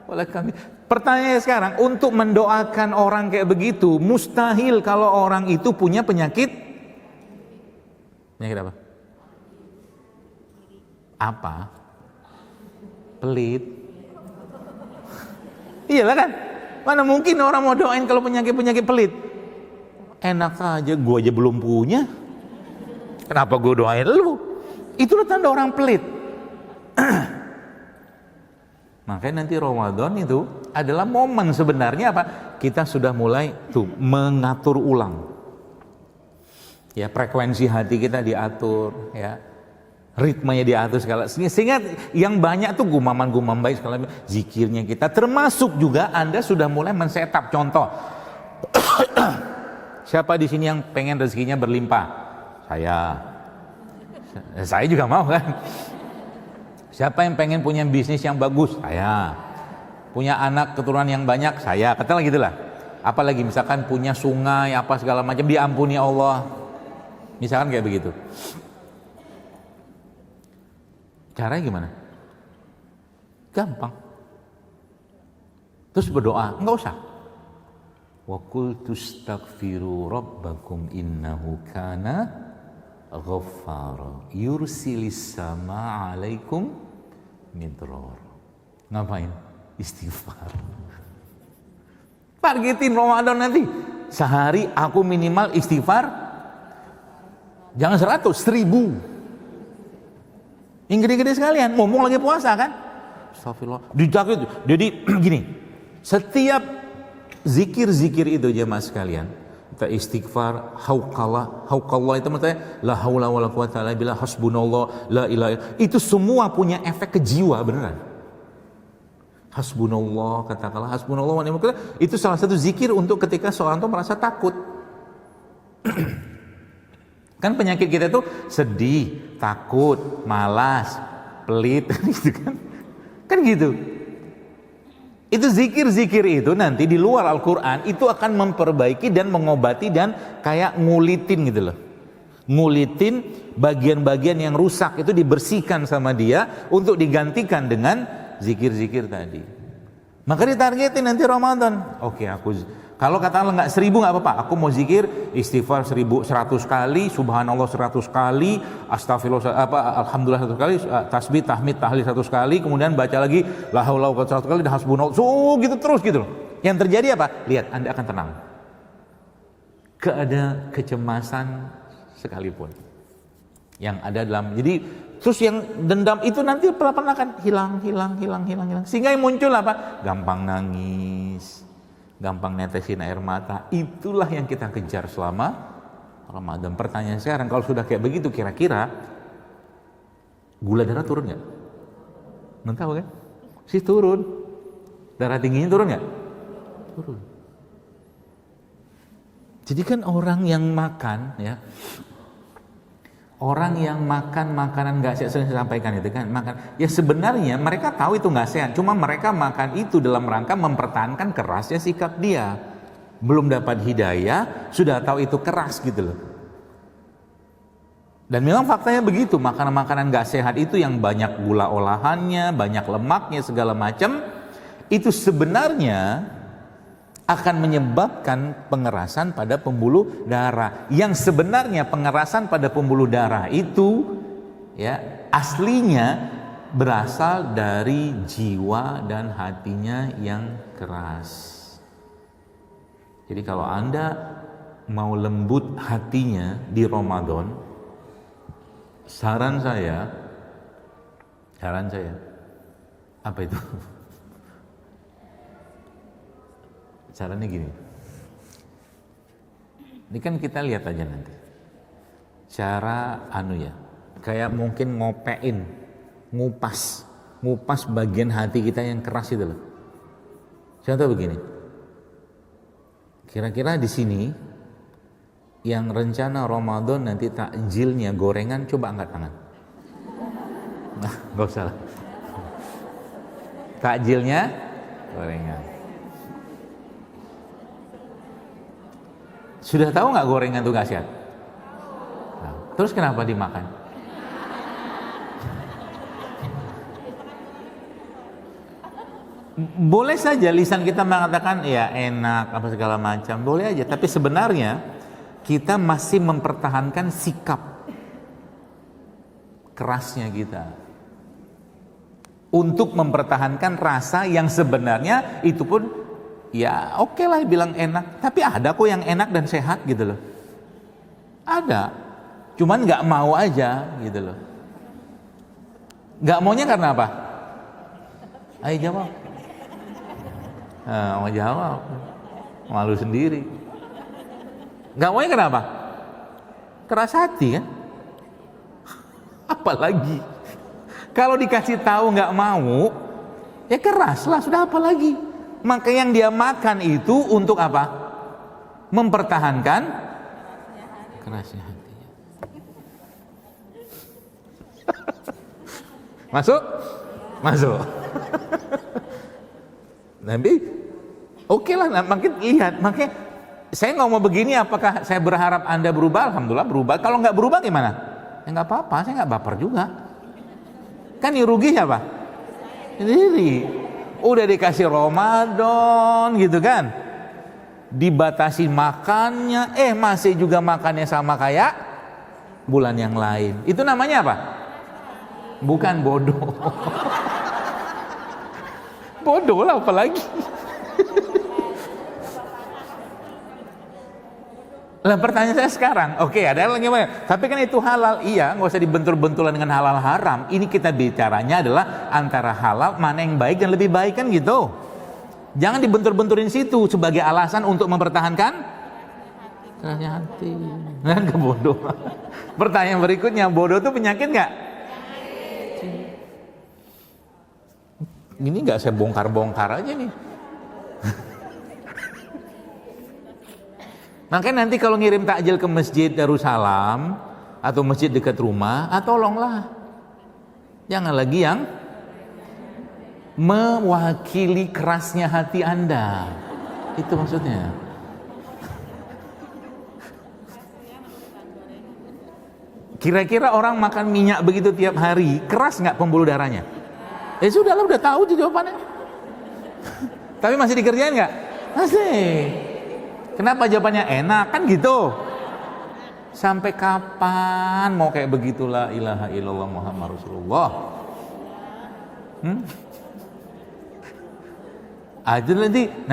[SPEAKER 1] Oleh kami. Pertanyaannya sekarang, untuk mendoakan orang kayak begitu, mustahil kalau orang itu punya penyakit. Penyakit apa? Apa? Pelit. Iyalah kan? Mana mungkin orang mau doain kalau penyakit pelit? Enak aja, gue aja belum punya. Kenapa gue doain lu? Itulah tanda orang pelit. Makanya nanti Ramadan itu adalah momen sebenarnya apa? Kita sudah mulai tuh mengatur ulang. Ya, frekuensi hati kita diatur, ya. Ritmenya diatur segala. Sehingga yang banyak tuh gumaman baik segala, zikirnya kita, termasuk juga Anda sudah mulai men-setup. Contoh. Siapa di sini yang pengen rezekinya berlimpah? Saya juga mau kan. Siapa yang pengen punya bisnis yang bagus? Saya. Punya anak keturunan yang banyak? Saya. Katakanlah gitulah. Apalagi misalkan punya sungai apa segala macam diampuni Allah. Misalkan kayak begitu. Caranya gimana? Gampang. Terus berdoa, enggak usah. Wa qultu astaghfiru rabbakum innahu kana ghaffara yursilis sama alaikum midrar. Ngapain? Istighfar. Targetin Ramadan nanti. Sehari aku minimal istighfar jangan 100, 1000. Yang gede-gede sekalian, ngomong lagi puasa kan? Astagfirullah. Jadi gini, setiap zikir-zikir itu jemaah sekalian, kita istighfar, hauqallah itu maksudnya la haula wala quwata illa billah, hasbunallah la ilaha, itu semua punya efek ke jiwa beneran. Hasbunallah, katakanlah hasbunallah wa ni'mal wakil, itu salah satu zikir untuk ketika seorang itu merasa takut. Kan penyakit kita itu sedih, takut, malas, pelit, gitu kan? Kan gitu. Itu zikir-zikir itu nanti di luar Al-Quran itu akan memperbaiki dan mengobati dan kayak ngulitin gitu loh. Ngulitin bagian-bagian yang rusak itu dibersihkan sama dia untuk digantikan dengan zikir-zikir tadi. Maka ditargetin nanti Ramadan. Oke, kalau katakanlah nggak 1000 nggak apa-apa. Aku mau zikir istighfar 100 kali, subhanallah 100 kali, astagfirullah alhamdulillah 100 kali, tasbih, tahmid, tahlil 100 kali, kemudian baca lagi la haula wala quwata 100 kali dan hasbunallah. Gitu terus gitu loh. Yang terjadi apa? Lihat, Anda akan tenang. Gak ada kecemasan sekalipun yang ada dalam. Jadi terus yang dendam itu nanti pelan-pelan akan hilang. Sehingga yang muncul apa? Gampang nangis, gampang netesin air mata. Itulah yang kita kejar selama Ramadan. Pertanyaan sekarang, kalau sudah kayak begitu, kira-kira gula darah turun nggak? Nggak tahu kan? Sih turun. Darah tingginya turun nggak? Turun. Jadi kan orang yang makan, ya, orang yang makan makanan nggak sehat, saya sampaikan itu kan, makan, ya sebenarnya mereka tahu itu nggak sehat, cuma mereka makan itu dalam rangka mempertahankan kerasnya sikap dia. Belum dapat hidayah, sudah tahu itu keras gitu loh. Dan memang faktanya begitu, makanan-makanan nggak sehat itu yang banyak gula olahannya, banyak lemaknya segala macam, itu sebenarnya akan menyebabkan pengerasan pada pembuluh darah. Yang sebenarnya pengerasan pada pembuluh darah itu, ya, aslinya berasal dari jiwa dan hatinya yang keras. Jadi kalau Anda mau lembut hatinya di Ramadan, saran saya apa itu? Caranya gini, ini kan kita lihat aja nanti cara kayak mungkin ngupas bagian hati kita yang keras itu loh. Contoh begini, kira-kira di sini yang rencana Ramadan nanti takjilnya gorengan, coba angkat tangan. Nah, gak usah lah. Takjilnya gorengan. Sudah tahu nggak gorengan itu nggak sehat? Nah, terus kenapa dimakan? Boleh saja lisan kita mengatakan ya enak apa segala macam, boleh aja. Tapi sebenarnya kita masih mempertahankan sikap kerasnya kita untuk mempertahankan rasa yang sebenarnya itu pun ya oke lah bilang enak, tapi ada kok yang enak dan sehat gitu loh. Ada, cuman nggak mau aja gitu loh. Nggak maunya karena apa? Ayo jawab. Mau jawab, malu sendiri. Nggak maunya kenapa? Keras hati kan? Apalagi kalau dikasih tahu nggak mau, ya keras lah, sudah apa lagi? Maka yang dia makan itu untuk apa? Mempertahankan kerasnya hatinya. Masuk. Nanti oke lah, makin lihat. Makanya saya ngomong begini, apakah saya berharap Anda berubah? Alhamdulillah berubah. Kalau nggak berubah gimana? Ya nggak apa-apa, saya nggak baper juga. Kan yang rugi siapa? Sendiri. Udah dikasih Ramadan gitu kan, dibatasi makannya, masih juga makannya sama kayak bulan yang lain. Itu namanya apa? Bukan bodoh. Bodoh lah apalagi. Lah pertanyaan saya sekarang, oke, ada yang gimana? Tapi kan itu halal, iya, nggak usah dibentur-benturan dengan halal haram. Ini kita bicaranya adalah antara halal mana yang baik dan lebih baik kan gitu. Jangan dibentur-benturin situ sebagai alasan untuk mempertahankan kerasnya hati. Nah, kebodohan. Pertanyaan berikutnya, bodoh itu penyakit nggak? Ini nggak saya bongkar-bongkar aja nih. Makanya nanti kalau ngirim takjil ke Masjid Darussalam atau masjid dekat rumah, tolonglah jangan lagi yang mewakili kerasnya hati Anda. Itu maksudnya. Kira-kira orang makan minyak begitu tiap hari, keras nggak pembuluh darahnya? Sudahlah, udah tahu jawabannya. Tapi masih dikerjain nggak? Masih. Kenapa jawabannya enak? Kan gitu. Sampai kapan mau kayak begitulah, ilaha illallah Muhammad Rasulullah.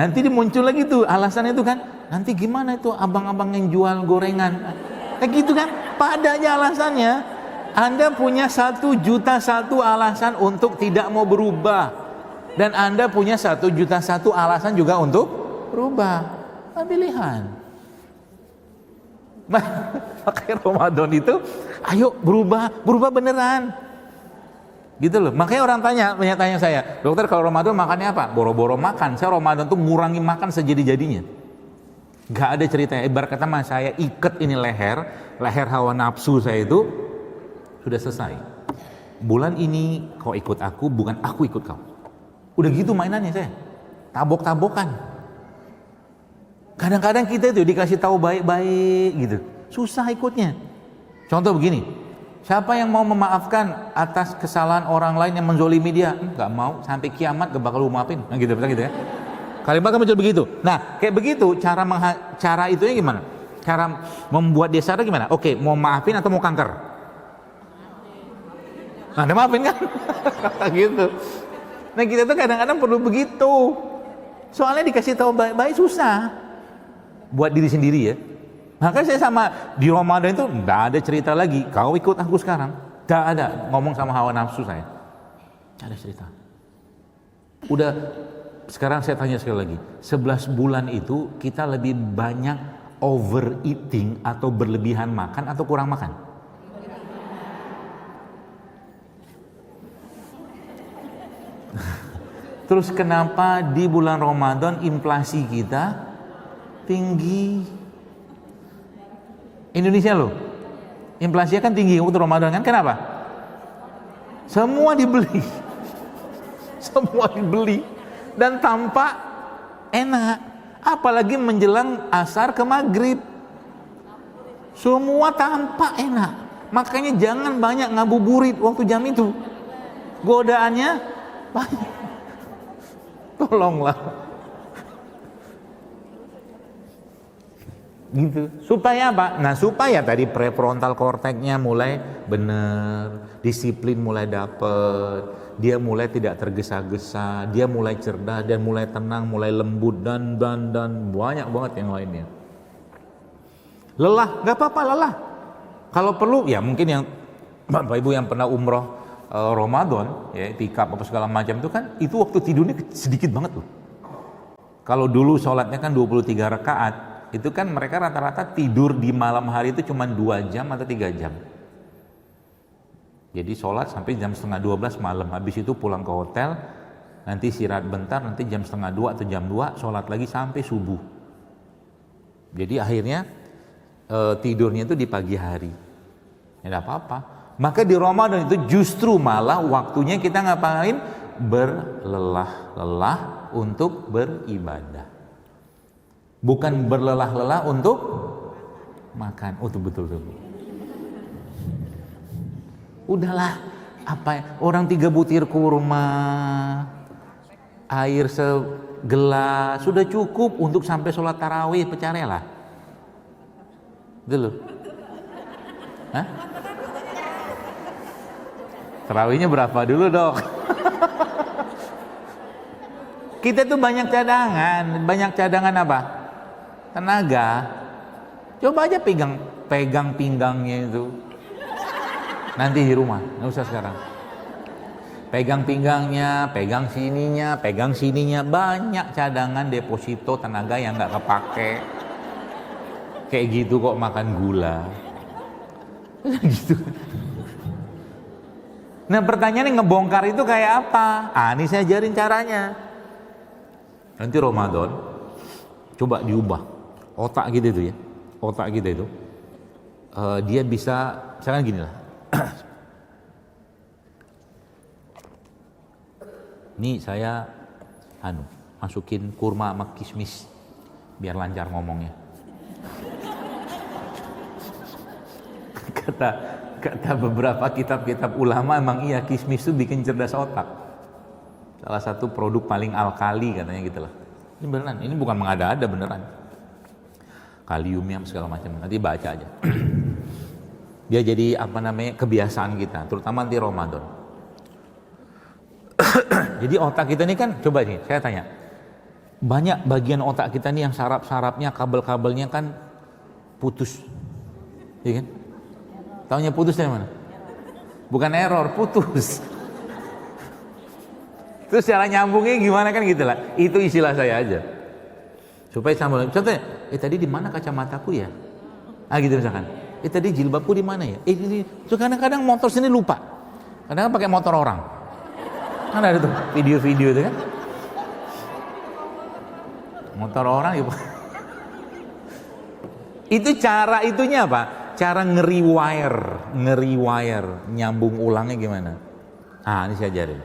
[SPEAKER 1] Nanti muncul lagi tuh alasan itu kan. Nanti gimana itu abang-abang yang jual gorengan? Kayak gitu kan? Padanya alasannya Anda punya 1 juta 1 alasan untuk tidak mau berubah. Dan Anda punya 1 juta 1 alasan juga untuk berubah. Kan pilihan. Makanya Ramadan itu, ayo berubah beneran. Gitu loh. Makanya orang tanya saya, dokter kalau Ramadan makannya apa? Boro-boro makan. Saya Ramadan tuh ngurangi makan sejadi-jadinya. Gak ada ceritanya. Ibarat kata mas saya ikat ini leher hawa nafsu saya itu sudah selesai. Bulan ini kau ikut aku, bukan aku ikut kau. Udah gitu mainannya saya. Tabok-tabokan. Kadang-kadang kita itu dikasih tahu baik-baik gitu. Susah ikutnya. Contoh begini. Siapa yang mau memaafkan atas kesalahan orang lain yang menzolimi dia? Gak mau, sampai kiamat gak bakal lu maafin. Nah gitu ya. Kalimat kan muncul begitu. Nah, kayak begitu cara itunya gimana? Cara membuat dia sadar gimana? Oke, mau maafin atau mau kanker? Nah, dia maafin kan? Gitu. Nah, kita tuh kadang-kadang perlu begitu. Soalnya dikasih tahu baik-baik susah. Buat diri sendiri ya. Maka saya sama di Ramadan itu enggak ada cerita lagi. Kau ikut aku sekarang. Enggak ada ngomong sama hawa nafsu saya. Enggak ada cerita. Udah. Sekarang saya tanya sekali lagi, 11 bulan itu kita lebih banyak overeating atau berlebihan makan atau kurang makan? Terus kenapa di bulan Ramadan inflasi kita tinggi? Indonesia loh, inflasinya kan tinggi untuk Ramadan kan, kenapa? Semua dibeli. Semua dibeli. Dan tampak enak, apalagi menjelang asar ke maghrib, semua tampak enak. Makanya jangan banyak ngabuburit waktu jam itu, godaannya banyak. Tolonglah gitu. Supaya apa? Nah supaya tadi prefrontal cortexnya mulai bener, disiplin mulai dapet, dia mulai tidak tergesa-gesa, dia mulai cerdas dan mulai tenang, mulai lembut dan banyak banget yang lainnya. Lelah, nggak apa-apa lelah. Kalau perlu ya mungkin yang Bapak Ibu yang pernah umroh Ramadan ya, tikap apa segala macam itu kan, itu waktu tidurnya sedikit banget loh. Kalau dulu sholatnya kan 23 rakaat, itu kan mereka rata-rata tidur di malam hari itu cuma 2 jam atau 3 jam. Jadi sholat sampai jam 11:30 malam, habis itu pulang ke hotel, nanti istirahat bentar, nanti jam 1:30 atau jam 2 sholat lagi sampai subuh. Jadi akhirnya tidurnya itu di pagi hari. Ya tidak apa-apa. Maka di Ramadan itu justru malah waktunya kita ngapain? Berlelah-lelah untuk beribadah. Bukan berlelah-lelah untuk makan. Oh betul. Udahlah, orang 3 butir kurma, air segelas sudah cukup untuk sampai sholat tarawih pecah rela. Dulu, hah? Tarawihnya berapa dulu dok? Kita tuh banyak cadangan apa? Tenaga. Coba aja pegang pinggangnya itu. Nanti di rumah, nggak usah sekarang. Pegang pinggangnya, pegang sininya, banyak cadangan deposito tenaga yang nggak kepake. Kayak gitu kok makan gula. Gitu. Nah pertanyaannya ngebongkar itu kayak apa? Ini saya ajarin caranya. Nanti Ramadan, coba diubah otak kita itu ya, dia bisa, misalkan gini lah. Nih saya masukin kurma sama kismis biar lancar ngomongnya. Kata beberapa kitab-kitab ulama, emang iya kismis itu bikin cerdas otak. Salah satu produk paling alkali katanya gitu lah. Ini beneran, ini bukan mengada-ada, beneran. Kaliumnya segala macam, nanti baca aja. Dia jadi kebiasaan kita, terutama di Ramadan. Jadi otak kita ini kan, coba nih saya tanya, banyak bagian otak kita nih yang saraf-sarafnya, kabel-kabelnya kan putus, iya kan? Taunya putus dari mana? Bukan error, putus. Terus cara nyambungnya gimana kan gitu lah. Itu istilah saya aja. Supaya sama, contohnya, tadi di mana kacamataku ya? Gitu misalkan. Tadi jilbabku di mana ya? Ini. So, kadang-kadang motor sini lupa. Kadang-kadang pakai motor orang. Kan ada tuh video-video itu kan. Motor orang ya. Itu cara itunya apa? Cara nge-rewire, nyambung ulangnya gimana? Ini saya ajarin.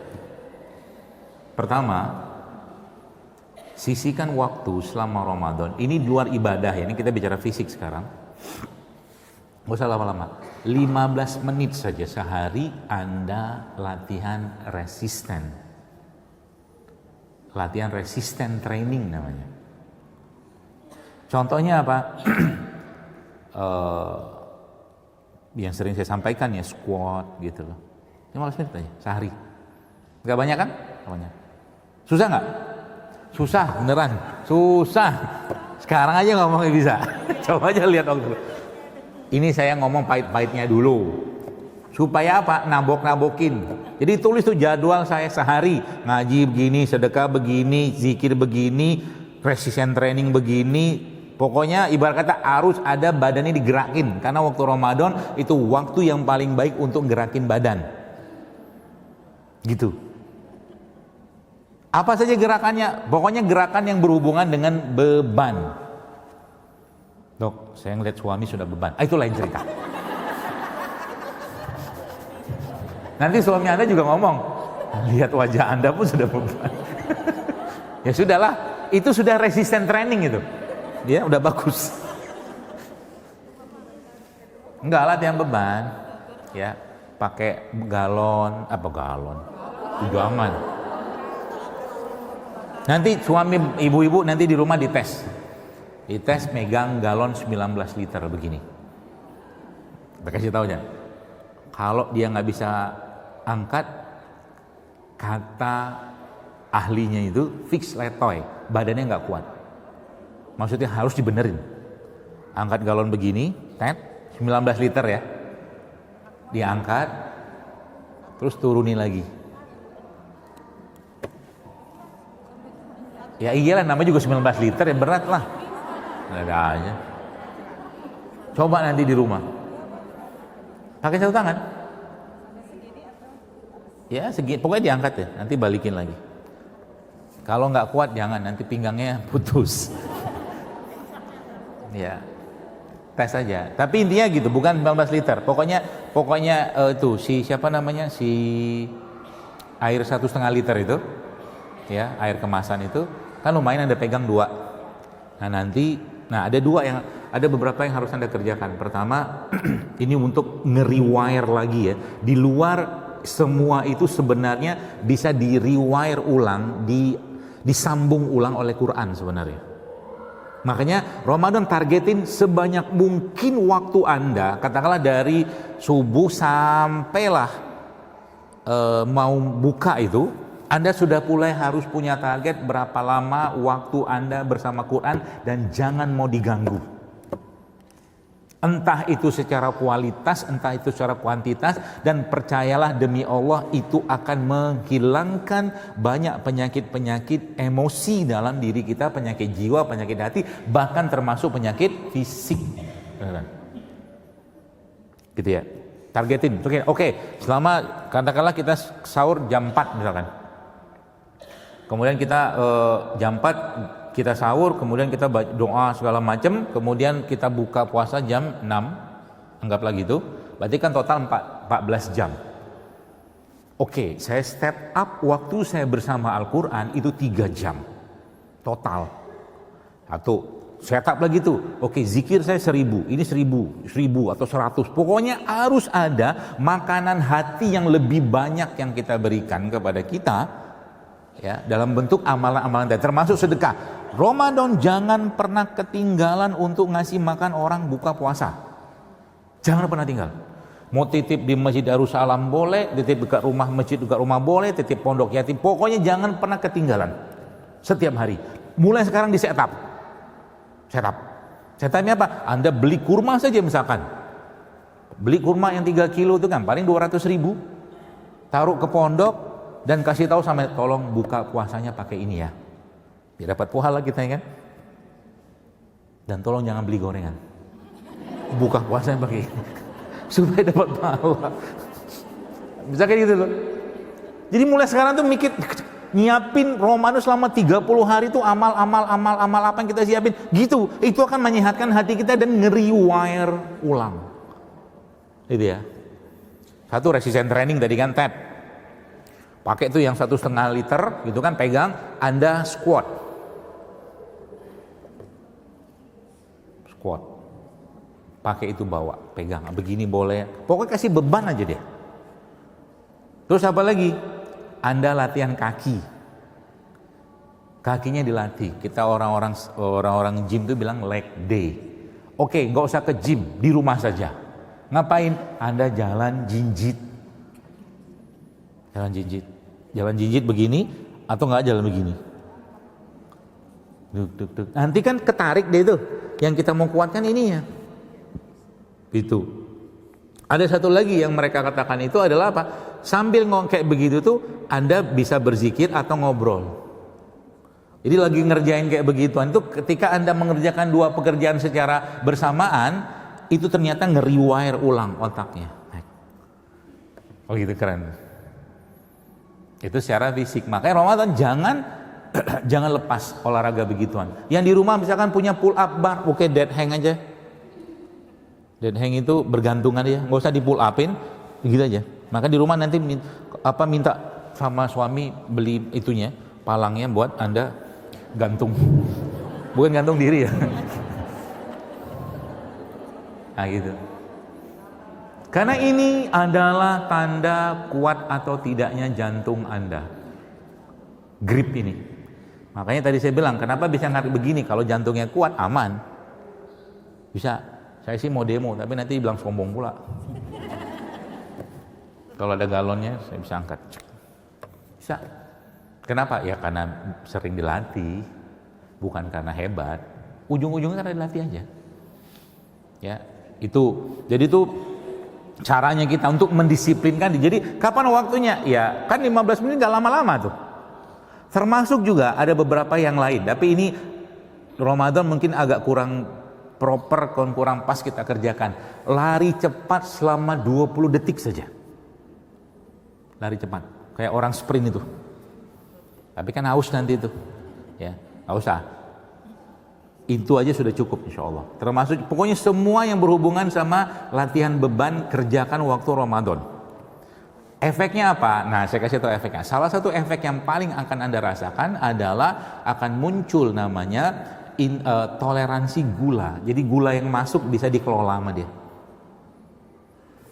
[SPEAKER 1] Pertama, sisihkan waktu selama Ramadan. Ini luar ibadah ya, ini kita bicara fisik sekarang. Gak usah lama-lama. 15 menit saja sehari Anda latihan resisten. Latihan resisten training namanya. Contohnya apa? Yang sering saya sampaikan ya, squat gitu loh. 15 menit aja sehari. Gak banyak kan? Gak banyak. Susah nggak? Susah, beneran. Susah. Sekarang aja ngomongnya bisa. Coba aja lihat waktu. Ini saya ngomong pahit-pahitnya dulu. Supaya apa? Nabok-nabokin. Jadi tulis tuh jadwal saya sehari. Ngaji begini, sedekah begini, zikir begini, resisten training begini. Pokoknya ibarat kata harus ada badannya digerakin. Karena waktu Ramadan itu waktu yang paling baik untuk gerakin badan. Gitu. Apa saja gerakannya? Pokoknya gerakan yang berhubungan dengan beban. Dok, saya ngeliat suami sudah beban. Itu lain cerita. Nanti suami Anda juga ngomong, lihat wajah Anda pun sudah beban. Ya sudahlah, itu sudah resisten training itu. Dia udah bagus. Enggak latihan beban, ya pakai galon, jangan. Nanti suami ibu-ibu nanti di rumah dites megang galon 19 liter begini. Kasih tahu aja. Kalau dia nggak bisa angkat, kata ahlinya itu fix letoy, badannya nggak kuat. Maksudnya harus dibenerin. Angkat galon begini, 19 liter ya. Diangkat, terus turunin lagi. Ya iyalah, namanya juga 19 liter ya, berat lah. Nggak ada aja. Coba nanti di rumah. Pakai satu tangan. Ya segini, pokoknya diangkat ya, nanti balikin lagi. Kalau nggak kuat jangan, nanti pinggangnya putus. Ya, tes aja. Tapi intinya gitu, bukan 19 liter. Pokoknya itu siapa namanya, si air 1,5 liter itu, ya air kemasan itu kan lumayan Anda pegang 2. Nah ada beberapa yang harus Anda kerjakan. Pertama, ini untuk nge-rewire lagi ya. Di luar semua itu sebenarnya bisa di-rewire ulang, disambung ulang oleh Quran sebenarnya. Makanya Ramadan targetin sebanyak mungkin waktu Anda, katakanlah dari subuh sampailah mau buka itu, Anda sudah mulai harus punya target berapa lama waktu Anda bersama Quran dan jangan mau diganggu. Entah itu secara kualitas, entah itu secara kuantitas, dan percayalah demi Allah itu akan menghilangkan banyak penyakit-penyakit emosi dalam diri kita, penyakit jiwa, penyakit hati, bahkan termasuk penyakit fisik. Gitu ya. Targetin. Oke, selama katakanlah kita sahur jam 4 misalkan. Kemudian kita jam 4 kita sahur, kemudian kita doa segala macam, kemudian kita buka puasa jam 6, anggaplah gitu, berarti kan total 14 jam. Oke, saya step up waktu saya bersama Al-Quran itu 3 jam total. Saya tap lagi tuh, oke zikir saya 1000, ini 1000 atau 100, pokoknya harus ada makanan hati yang lebih banyak yang kita berikan kepada kita, ya, dalam bentuk amalan-amalan tadi, termasuk sedekah. Ramadan jangan pernah ketinggalan untuk ngasih makan orang buka puasa. Jangan pernah tinggal. Mau titip di Masjid Darussalam boleh, titip dekat rumah masjid dekat rumah boleh, titip pondok yatim, pokoknya jangan pernah ketinggalan. Setiap hari. Mulai sekarang di setup. Setupnya apa? Anda beli kurma saja misalkan. Beli kurma yang 3 kilo itu kan paling 200.000. Taruh ke pondok dan kasih tahu sama tolong buka puasanya pakai ini ya. Biar dapat pahala kita ya kan. Dan tolong jangan beli gorengan. Buka puasa pakai supaya dapat pahala. Bisa kayak gitu loh. Jadi mulai sekarang tuh mikir nyiapin Ramadan selama 30 hari tuh amal apa yang kita siapin gitu. Itu akan menyehatkan hati kita dan nge-rewire ulang. Itu ya. Satu resisten training tadi kan tap. Pakai tuh yang 1,5 liter gitu kan, pegang, Anda squat. Pakai itu bawa, pegang, begini boleh, pokoknya kasih beban aja dia. Terus apa lagi? Anda latihan kaki, kakinya dilatih. Kita orang-orang gym tuh bilang leg day. Oke, nggak usah ke gym, di rumah saja. Ngapain? Anda jalan jinjit, jalan jinjit begini, atau nggak jalan begini. Duk. Nanti kan ketarik deh itu. Yang kita mau kuatkan ininya. Itu. Ada satu lagi yang mereka katakan itu adalah apa? Sambil kayak begitu tuh Anda bisa berzikir atau ngobrol. Jadi lagi ngerjain kayak begituan itu, ketika Anda mengerjakan dua pekerjaan secara bersamaan, itu ternyata nge-rewire ulang otaknya. Oh gitu, keren. Itu secara fisik. Makanya Ramadan jangan lepas olahraga begituan. Yang di rumah misalkan punya pull up bar, oke, dead hang aja. Dead hang itu bergantungan aja, nggak usah di pull upin, gitu aja. Maka di rumah nanti minta sama suami beli itunya, palangnya buat Anda gantung. Bukan gantung diri ya. Nah gitu. Karena ini adalah tanda kuat atau tidaknya jantung Anda. Grip ini. Makanya tadi saya bilang, kenapa bisa ngarik begini? Kalau jantungnya kuat, aman. Bisa. Saya sih mau demo, tapi nanti bilang sombong pula. Kalau ada galonnya, saya bisa angkat. Bisa. Kenapa? Ya karena sering dilatih, bukan karena hebat. Ujung-ujungnya karena dilatih aja. Ya, itu. Jadi itu caranya kita untuk mendisiplinkan. Jadi kapan waktunya? Ya, kan 15 menit gak lama-lama tuh. Termasuk juga ada beberapa yang lain, tapi ini Ramadan mungkin agak kurang proper, kurang pas kita kerjakan. Lari cepat selama 20 detik saja. Lari cepat, kayak orang sprint itu. Tapi kan haus nanti itu, ya, nggak usah. Itu aja sudah cukup insya Allah. Termasuk pokoknya semua yang berhubungan sama latihan beban kerjakan waktu Ramadan. Efeknya apa? Nah, saya kasih tahu efeknya. Salah satu efek yang paling akan Anda rasakan adalah akan muncul namanya toleransi gula. Jadi gula yang masuk bisa dikelola sama dia.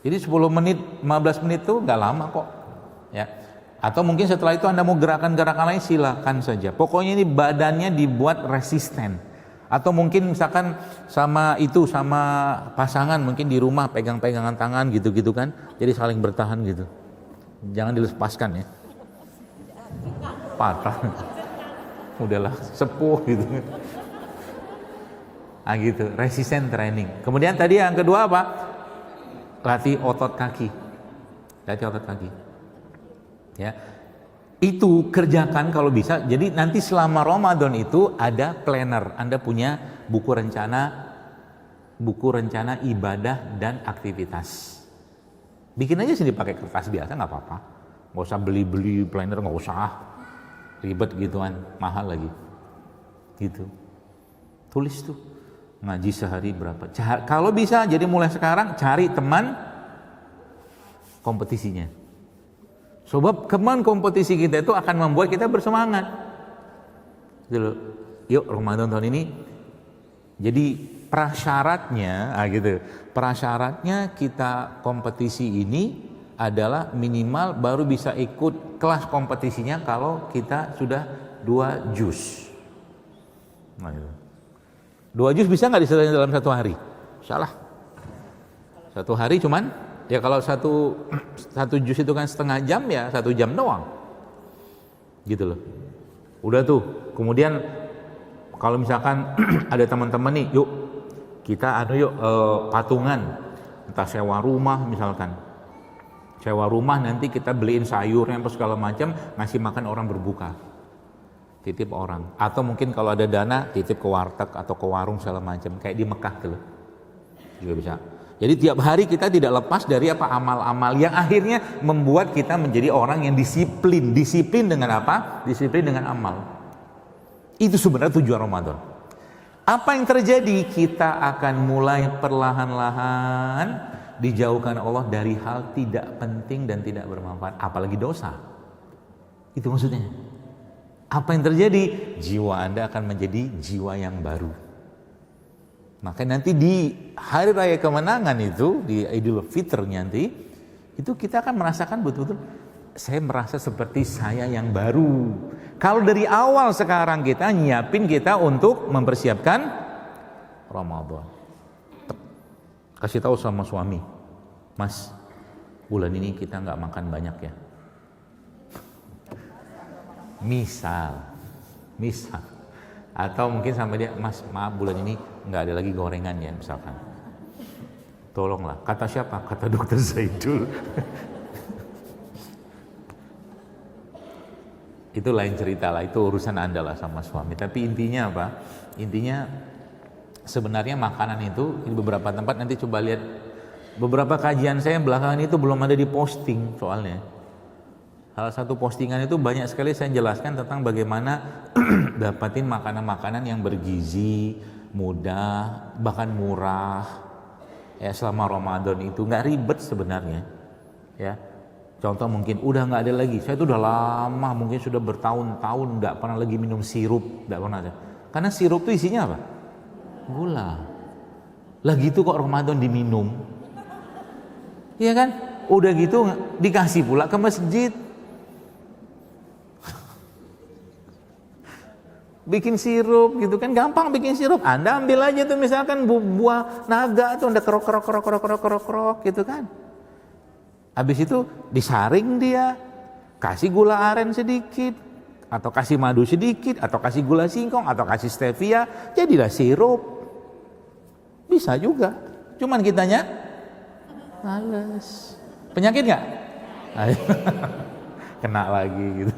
[SPEAKER 1] Jadi 10 menit, 15 menit itu nggak lama kok. Ya. Atau mungkin setelah itu Anda mau gerakan-gerakan lain, silakan saja. Pokoknya ini badannya dibuat resisten. Atau mungkin misalkan sama pasangan mungkin di rumah pegang-pegangan tangan gitu-gitu kan. Jadi saling bertahan gitu. Jangan dilepaskan ya. Patah. Udahlah, sepuh gitu. Ah gitu, resisten training. Kemudian tadi yang kedua apa? Latih otot kaki. Latih otot kaki. Ya. Itu kerjakan kalau bisa. Jadi nanti selama Ramadan itu ada planner. Anda punya buku rencana ibadah dan aktivitas. Bikin aja sendiri pakai kertas biasa, nggak apa-apa. Nggak usah beli planner, nggak usah. Ribet gituan, mahal lagi. Gitu. Tulis tuh. Ngaji sehari berapa. Kalau bisa, jadi mulai sekarang cari teman kompetisinya. Sebab teman kompetisi kita itu akan membuat kita bersemangat. Gitu loh. Yuk Ramadan tahun ini. Jadi prasyaratnya, prasyaratnya kita kompetisi ini adalah minimal baru bisa ikut kelas kompetisinya kalau kita sudah 2 juz. Nah, itu. 2 juz bisa nggak diselesaikan dalam 1 hari? Salah. 1 hari cuman, ya kalau satu juz itu kan setengah jam, ya 1 jam doang. Gitu loh. Udah tuh. Kemudian kalau misalkan ada teman-teman nih, yuk kita patungan, entah sewa rumah misalkan. Sewa rumah nanti kita beliin sayurnya apa segala macam, ngasih makan orang berbuka. titip orang. Atau mungkin kalau ada dana titip ke warteg atau ke warung segala macam, kayak di Mekah tuh juga bisa. Jadi tiap hari kita tidak lepas dari apa, amal-amal yang akhirnya membuat kita menjadi orang yang disiplin. Disiplin dengan apa? Disiplin dengan amal. Itu sebenarnya tujuan Ramadan. Apa yang terjadi? Kita akan mulai perlahan-lahan dijauhkan Allah dari hal tidak penting dan tidak bermanfaat, apalagi dosa. Itu maksudnya. Apa yang terjadi? Jiwa Anda akan menjadi jiwa yang baru. Maka nanti di hari raya kemenangan itu, di Idul Fitr nanti, itu kita akan merasakan betul-betul, saya merasa seperti saya yang baru. Kalau dari awal sekarang kita nyiapin kita untuk mempersiapkan Ramadan. Kasih tahu sama suami, Mas, bulan ini kita nggak makan banyak ya. Misal. Atau mungkin sama dia, Mas, maaf bulan ini nggak ada lagi gorengan ya misalkan. Tolonglah. Kata siapa? Kata dokter Zaidul. Itu lain cerita lah, itu urusan Anda lah sama suami. Tapi intinya apa? Intinya sebenarnya makanan itu di beberapa tempat, nanti coba lihat beberapa kajian saya belakangan itu belum ada di posting soalnya. Salah satu postingan itu banyak sekali saya jelaskan tentang bagaimana dapatin makanan-makanan yang bergizi, mudah, bahkan murah. Ya selama Ramadan itu nggak ribet sebenarnya. Ya. Contoh mungkin udah nggak ada lagi. Saya itu udah lama, mungkin sudah bertahun-tahun nggak pernah lagi minum sirup, nggak pernah ada. Karena sirup itu isinya apa? Gula. Lah gitu kok Ramadan diminum. Iya kan? Udah gitu dikasih pula ke masjid. Bikin sirup gitu kan, gampang bikin sirup. Anda ambil aja tuh misalkan buah naga tuh, Anda kerok gitu kan. Habis itu disaring dia, kasih gula aren sedikit, atau kasih madu sedikit, atau kasih gula singkong, atau kasih stevia, jadilah sirup. Bisa juga. Cuman kitanya males. Penyakit nggak? Kena lagi gitu.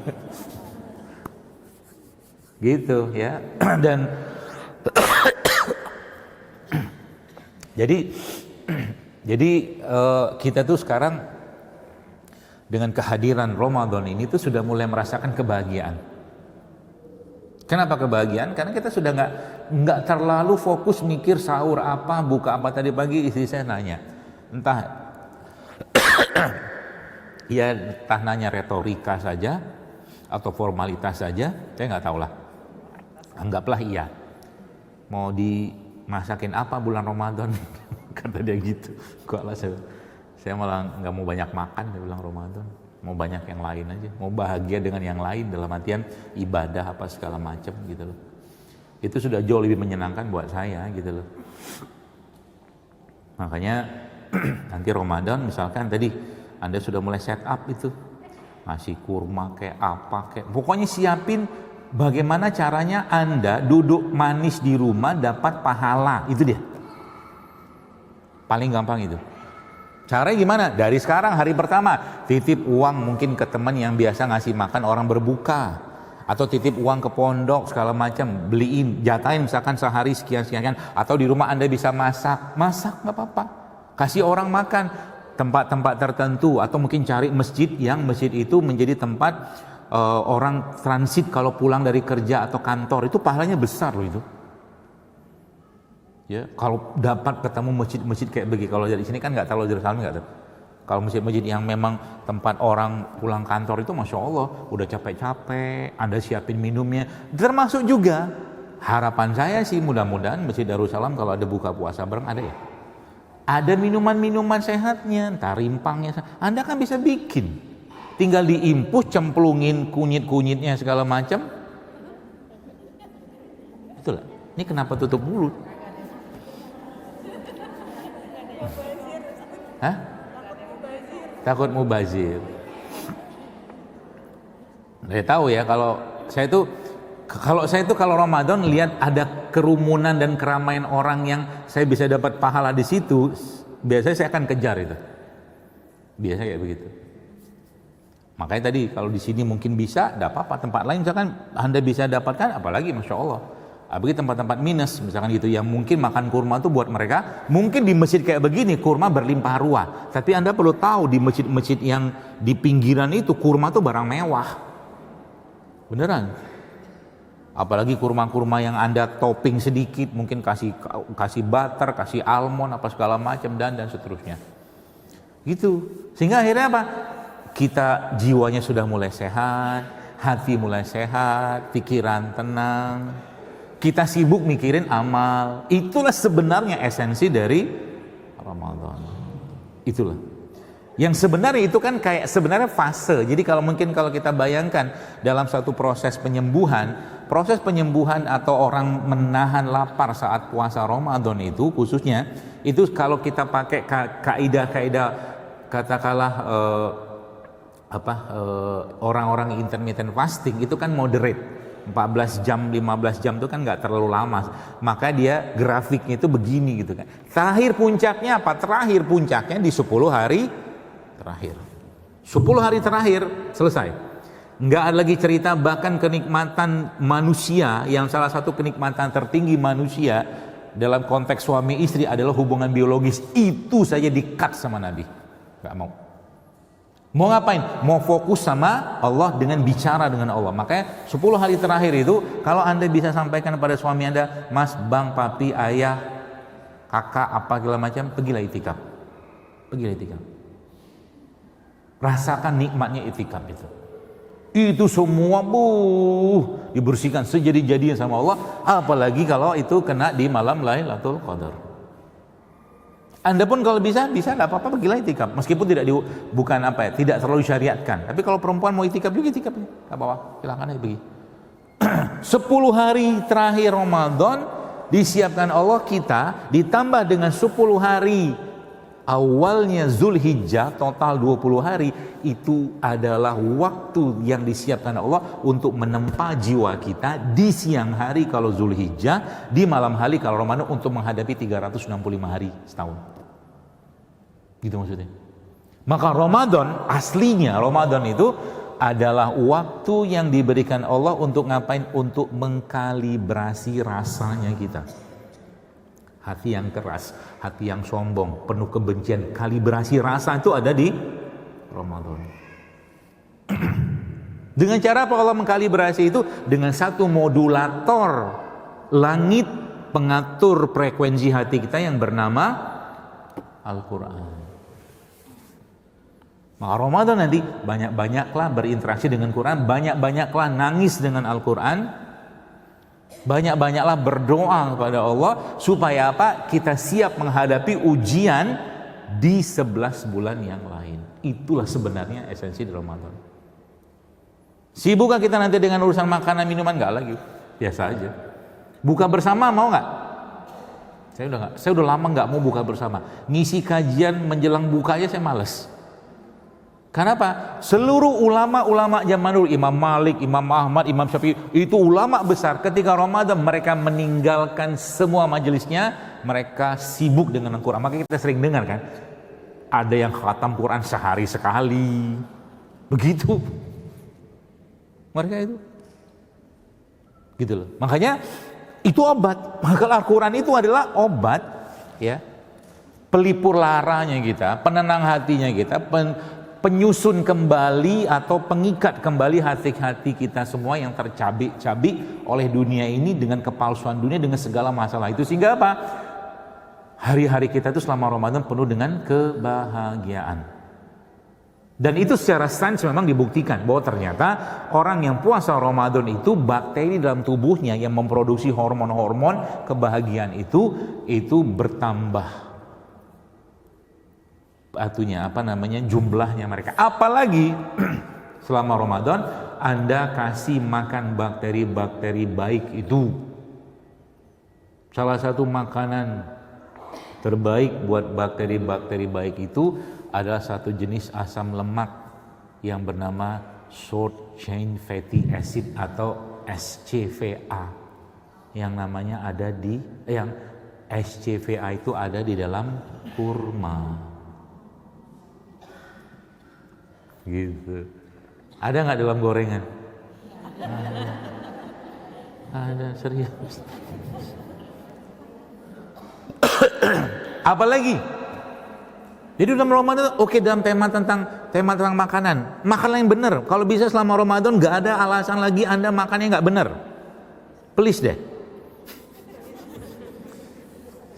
[SPEAKER 1] Gitu ya. Dan jadi kita tuh sekarang dengan kehadiran Ramadan ini tuh sudah mulai merasakan kebahagiaan. Kenapa kebahagiaan? Karena kita sudah nggak terlalu fokus mikir sahur apa, buka apa. Tadi pagi istri saya nanya, entah ya entah nanya retorika saja atau formalitas saja, saya nggak tahu lah. Anggaplah iya. Mau dimasakin apa bulan Ramadan? Kata dia gitu. Kok lah saya malah nggak mau banyak makan, dia bilang Ramadan. Mau banyak yang lain aja. Mau bahagia dengan yang lain dalam artian ibadah apa segala macam gitu loh. Itu sudah jauh lebih menyenangkan buat saya gitu loh. Makanya nanti Ramadan misalkan tadi Anda sudah mulai set up itu. Ngasih kurma kayak apa kayak. Pokoknya siapin bagaimana caranya Anda duduk manis di rumah dapat pahala. Itu dia. Paling gampang itu. Caranya gimana? Dari sekarang hari pertama titip uang mungkin ke teman yang biasa ngasih makan orang berbuka, atau titip uang ke pondok segala macam, beliin, jatahin misalkan sehari sekian, atau di rumah Anda bisa masak nggak apa-apa, kasih orang makan. Tempat-tempat tertentu, atau mungkin cari masjid yang masjid itu menjadi tempat orang transit kalau pulang dari kerja atau kantor, itu pahalanya besar loh itu. Ya, kalau dapat ketemu masjid-masjid kayak begini, kalau dari sini kan nggak terlalu Jerusalem nggak tuh. Kalau masjid-masjid yang memang tempat orang pulang kantor itu, masya Allah, udah capek-capek, Anda siapin minumnya, termasuk juga harapan saya sih mudah-mudahan Masjid Darussalam kalau ada buka puasa bareng ada ya. Ada minuman-minuman sehatnya, entah rimpangnya, Anda kan bisa bikin. Tinggal diimpus, cemplungin kunyit-kunyitnya segala macam. Itulah. Ini kenapa tutup mulut? Hah? Takut mubazir. Saya tahu ya kalau saya itu kalau Ramadan lihat ada kerumunan dan keramaian orang yang saya bisa dapat pahala di situ, biasanya saya akan kejar itu. Biasanya kayak begitu. Makanya tadi kalau di sini mungkin bisa, tidak apa-apa. Tempat lain misalkan Anda bisa dapatkan, apalagi Masya Allah. Apalagi tempat-tempat minus misalkan gitu, yang mungkin makan kurma itu buat mereka, mungkin di masjid kayak begini kurma berlimpah ruah. Tapi Anda perlu tahu di masjid-masjid yang di pinggiran itu kurma itu barang mewah. Beneran. Apalagi kurma-kurma yang Anda topping sedikit, mungkin kasih butter, kasih almond, apa segala macam dan seterusnya. Gitu. Sehingga akhirnya apa? Kita jiwanya sudah mulai sehat, hati mulai sehat, pikiran tenang. Kita sibuk mikirin amal. Itulah sebenarnya esensi dari Ramadan. Itulah. Yang sebenarnya itu kan kayak sebenarnya fase. Jadi kalau kita bayangkan dalam satu proses penyembuhan atau orang menahan lapar saat puasa Ramadan itu khususnya, itu kalau kita pakai kaidah-kaidah katakanlah orang-orang intermittent fasting itu kan moderate, 14 jam 15 jam itu kan nggak terlalu lama, maka dia grafiknya itu begini gitu kan. Terakhir puncaknya apa? Terakhir puncaknya di 10 hari terakhir. 10 hari terakhir selesai. Nggak ada lagi cerita, bahkan kenikmatan manusia yang salah satu kenikmatan tertinggi manusia dalam konteks suami istri adalah hubungan biologis, itu saja di-cut sama Nabi. Nggak mau. Mau ngapain? Mau fokus sama Allah dengan bicara dengan Allah. Makanya 10 hari terakhir itu kalau Anda bisa sampaikan kepada suami Anda, Mas, Bang, Papi, Ayah, Kakak, apa segala macam, pergilah itikaf. Pergilah itikaf. Rasakan nikmatnya itikaf itu. Itu semua dibersihkan sejadi-jadinya sama Allah, apalagi kalau itu kena di malam Lailatul Qadar. Anda pun kalau bisa tidak apa-apa, pergilah itikaf. Meskipun tidak terlalu syariatkan. Tapi kalau perempuan mau itikaf juga itikaf, enggak apa-apa, silakan aja pergi. 10 hari terakhir Ramadan disiapkan Allah kita, ditambah dengan 10 hari awalnya Zulhijjah, total 20 hari, itu adalah waktu yang disiapkan Allah untuk menempa jiwa kita di siang hari kalau Zulhijjah, di malam hari kalau Ramadan, untuk menghadapi 365 hari setahun. Gitu maksudnya. Maka Ramadan, aslinya Ramadan itu adalah waktu yang diberikan Allah untuk ngapain? Untuk mengkalibrasi rasanya kita. Hati yang keras, hati yang sombong, penuh kebencian, kalibrasi rasa itu ada di Ramadan. Dengan cara apa Allah mengkalibrasi itu? Dengan satu modulator langit pengatur frekuensi hati kita yang bernama Al-Quran. Maka Ramadan nanti banyak-banyaklah berinteraksi dengan Quran, banyak-banyaklah nangis dengan Al-Quran, banyak-banyaklah berdoa kepada Allah supaya apa? Kita siap menghadapi ujian di 11 bulan yang lain. Itulah sebenarnya esensi di Ramadan. Sibukkah kita nanti dengan urusan makanan minuman? Enggak lagi, biasa aja. Buka bersama mau nggak? Saya udah lama nggak mau buka bersama. Ngisi kajian menjelang buka aja saya males. Kenapa? Seluruh ulama-ulama zaman dulu, Imam Malik, Imam Ahmad, Imam Syafi'i, itu ulama besar. Ketika Ramadan mereka meninggalkan semua majelisnya, mereka sibuk dengan Al-Quran. Maka kita sering dengar kan, ada yang khatam Quran sehari sekali, begitu. Mereka itu, gitu loh. Makanya itu obat. Maka Al-Quran itu adalah obat, ya, pelipur laranya kita, penenang hatinya kita, penyusun kembali atau pengikat kembali hati-hati kita semua yang tercabik-cabik oleh dunia ini dengan kepalsuan dunia, dengan segala masalah itu. Sehingga apa? Hari-hari kita itu selama Ramadan penuh dengan kebahagiaan. Dan itu secara sains memang dibuktikan bahwa ternyata orang yang puasa Ramadan itu bakteri dalam tubuhnya yang memproduksi hormon-hormon kebahagiaan itu bertambah. Jumlahnya mereka. Apalagi selama Ramadan Anda kasih makan bakteri-bakteri baik itu. Salah satu makanan terbaik buat bakteri-bakteri baik itu adalah satu jenis asam lemak yang bernama short chain fatty acid atau SCFA. Yang namanya SCFA itu ada di dalam kurma. Gitu. Ada nggak dalam gorengan? Ada, serius. Apalagi? Jadi dalam Ramadan, oke, dalam tema tentang makanan yang benar. Kalau bisa selama Ramadan nggak ada alasan lagi Anda makannya nggak benar. Please deh.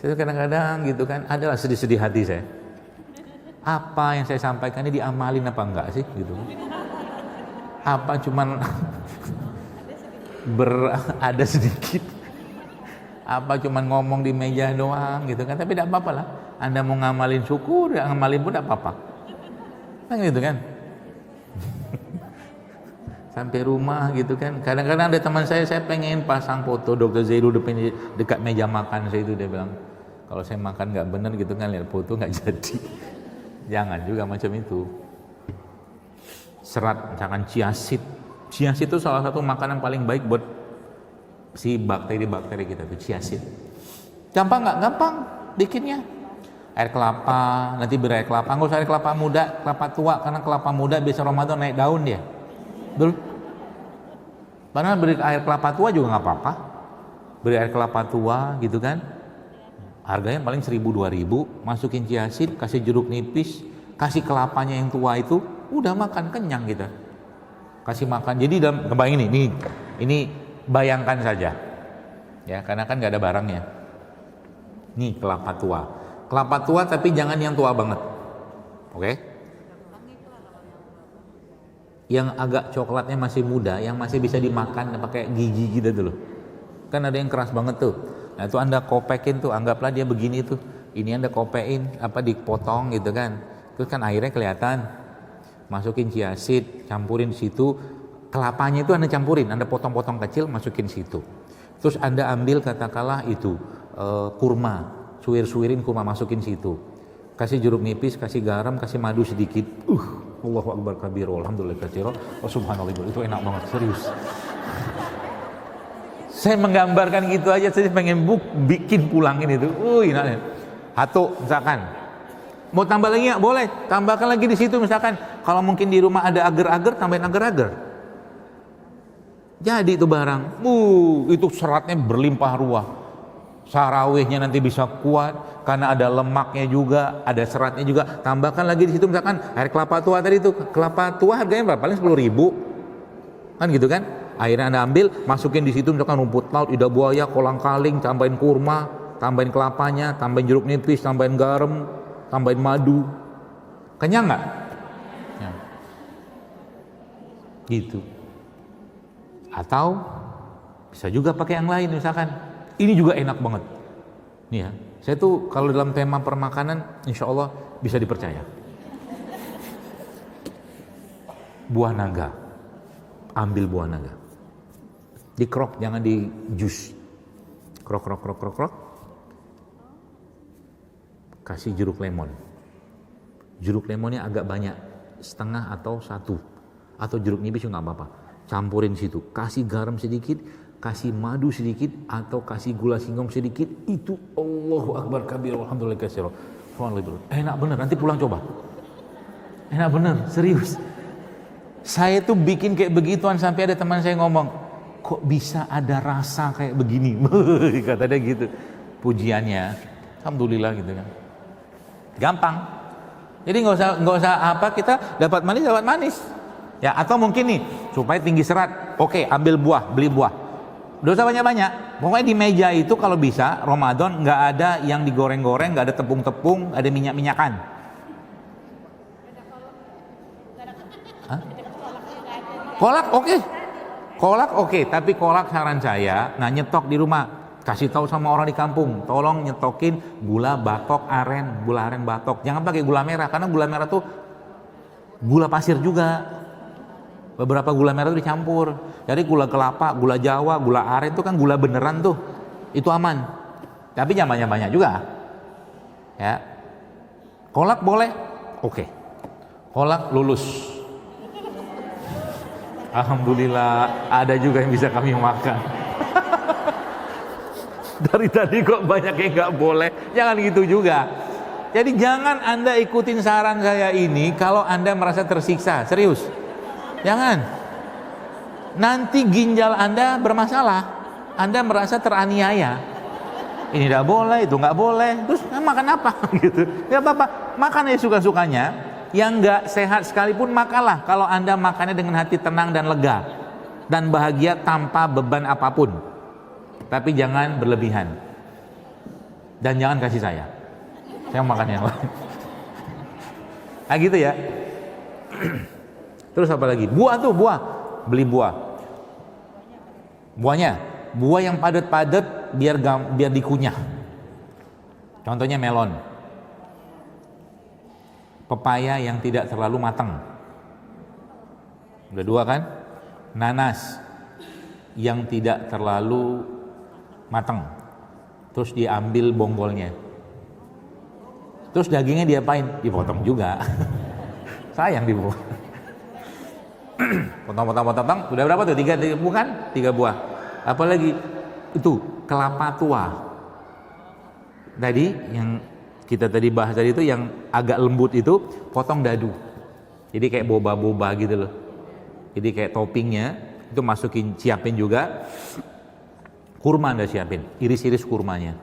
[SPEAKER 1] Saya kadang-kadang gitu kan, adalah sedih-sedih hati saya. Apa yang saya sampaikan ini diamalin apa enggak sih gitu? Apa cuman ada sedikit? Apa cuman ngomong di meja doang gitu kan? Tapi tidak apa-apa lah. Anda mau ngamalin syukur, ya ngamalin pun tidak apa-apa. Kan gitu kan? Sampai rumah gitu kan. Kadang-kadang ada teman saya pengen pasang foto Dr. Zairul dekat meja makan saya itu, dia bilang, kalau saya makan nggak bener gitu kan, lihat foto nggak jadi. Jangan juga macam itu. Serat, misalkan chiaseed. Chiaseed itu salah satu makanan paling baik buat si bakteri-bakteri kita tuh, chiaseed. Gampang nggak? Gampang bikinnya. Air kelapa, nanti beri air kelapa. Nggak usah air kelapa muda, kelapa tua, karena kelapa muda biasa Ramadan naik daun dia. Betul? Padahal beri air kelapa tua juga nggak apa-apa. Beri air kelapa tua gitu kan. Harganya paling 1.000-2.000, masukin chiaseed, kasih jeruk nipis, kasih kelapanya yang tua itu, udah makan, kenyang kita. Kasih makan. Jadi dalam kebayang ini bayangkan saja. Ya, karena kan nggak ada barangnya. Nih kelapa tua tapi jangan yang tua banget. Oke? Yang agak coklatnya masih muda, yang masih bisa dimakan pakai gigi gitu dulu. Kan ada yang keras banget tuh. Nah itu Anda kopekin tuh, anggaplah dia begini tuh. Ini Anda kopein, dipotong gitu kan. Terus kan airnya kelihatan. Masukin chiaseed, campurin situ. Kelapanya itu Anda campurin, Anda potong-potong kecil, masukin situ. Terus Anda ambil katakanlah itu kurma, suwirin kurma, masukin situ. Kasih jeruk nipis, kasih garam, kasih madu sedikit. Allahu akbar kabir, alhamdulillah katsira, subhanallah, itu enak banget, serius. Saya menggambarkan gitu aja, saya pengen bikin pulangin itu. Enaknya. Atau misalkan mau tambah lagi nggak? Boleh, tambahkan lagi di situ misalkan. Kalau mungkin di rumah ada agar-agar, tambahin agar-agar. Jadi itu barang, itu seratnya berlimpah ruah. Sarawihnya nanti bisa kuat karena ada lemaknya juga, ada seratnya juga. Tambahkan lagi di situ misalkan air kelapa tua tadi itu. Kelapa tua harganya berapa? Paling 10.000. Kan gitu kan? Akhirnya Anda ambil, masukin di situ misalkan rumput laut, lidah buaya, kolang-kaling, tambahin kurma, tambahin kelapanya, tambahin jeruk nipis, tambahin garam, tambahin madu. Kenyang nggak? Ya. Gitu. Atau bisa juga pakai yang lain misalkan. Ini juga enak banget. Nih ya, saya tuh kalau dalam tema permakanan, insya Allah bisa dipercaya. Buah naga. Ambil buah naga. Dikrok, jangan di jus. Krok. Kasih jeruk lemon. Jeruk lemonnya agak banyak, setengah atau 1. Atau jeruk nipis juga nggak apa-apa. Campurin situ. Kasih garam sedikit, kasih madu sedikit, atau kasih gula singkong sedikit. Itu Allahu akbar kabir, alhamdulillah katsira. Enak bener, nanti pulang coba. Enak bener, serius. Saya tuh bikin kayak begituan sampai ada teman saya ngomong, kok bisa ada rasa kayak begini? Kata dia gitu. Pujiannya, alhamdulillah gitu kan. Gampang. Jadi nggak usah apa, kita dapat manis. Ya, atau mungkin nih supaya tinggi serat. Oke, ambil buah, beli buah. Nggak usah banyak-banyak. Pokoknya di meja itu kalau bisa Ramadan nggak ada yang digoreng-goreng, nggak ada tepung-tepung, ada minyak-minyakan. Hah? Kolak oke, tapi kolak saran saya, nyetok di rumah, kasih tahu sama orang di kampung, tolong nyetokin gula aren batok. Jangan pakai gula merah, karena gula merah tuh gula pasir juga. Beberapa gula merah itu dicampur. Jadi gula kelapa, gula Jawa, gula aren itu kan gula beneran tuh. Itu aman. Tapi jangan banyak-banyak juga. Ya. Kolak boleh? Oke. Kolak lulus. Alhamdulillah ada juga yang bisa kami makan. Dari tadi kok banyak yang nggak boleh. Jangan gitu juga. Jadi jangan Anda ikutin saran saya ini kalau Anda merasa tersiksa. Serius. Jangan. Nanti ginjal Anda bermasalah. Anda merasa teraniaya. Ini tidak boleh, itu nggak boleh. Terus makan apa? Gitu. Ya apa-apa. Makan ya suka-sukanya. Yang nggak sehat sekalipun makanlah. Kalau Anda makannya dengan hati tenang dan lega dan bahagia tanpa beban apapun. Tapi jangan berlebihan. Dan jangan kasih saya makan yang lain. Nah gitu ya. Terus apa lagi? Buah tuh, beli buah. Buah yang padat-padat biar dikunyah. Contohnya melon. Pepaya yang tidak terlalu matang. Udah 2 kan? Nanas yang tidak terlalu matang. Terus diambil bonggolnya. Terus dagingnya diapain? Dipotong juga. Sayang dibuang. Potong. Udah berapa tuh? 3 bukan? 3 buah. Apalagi itu kelapa tua. Tadi yang kita tadi bahas tadi itu yang agak lembut itu potong dadu. Jadi kayak boba-boba gitu loh. Jadi kayak toppingnya itu siapin juga. Kurma Anda siapin, iris-iris kurmanya.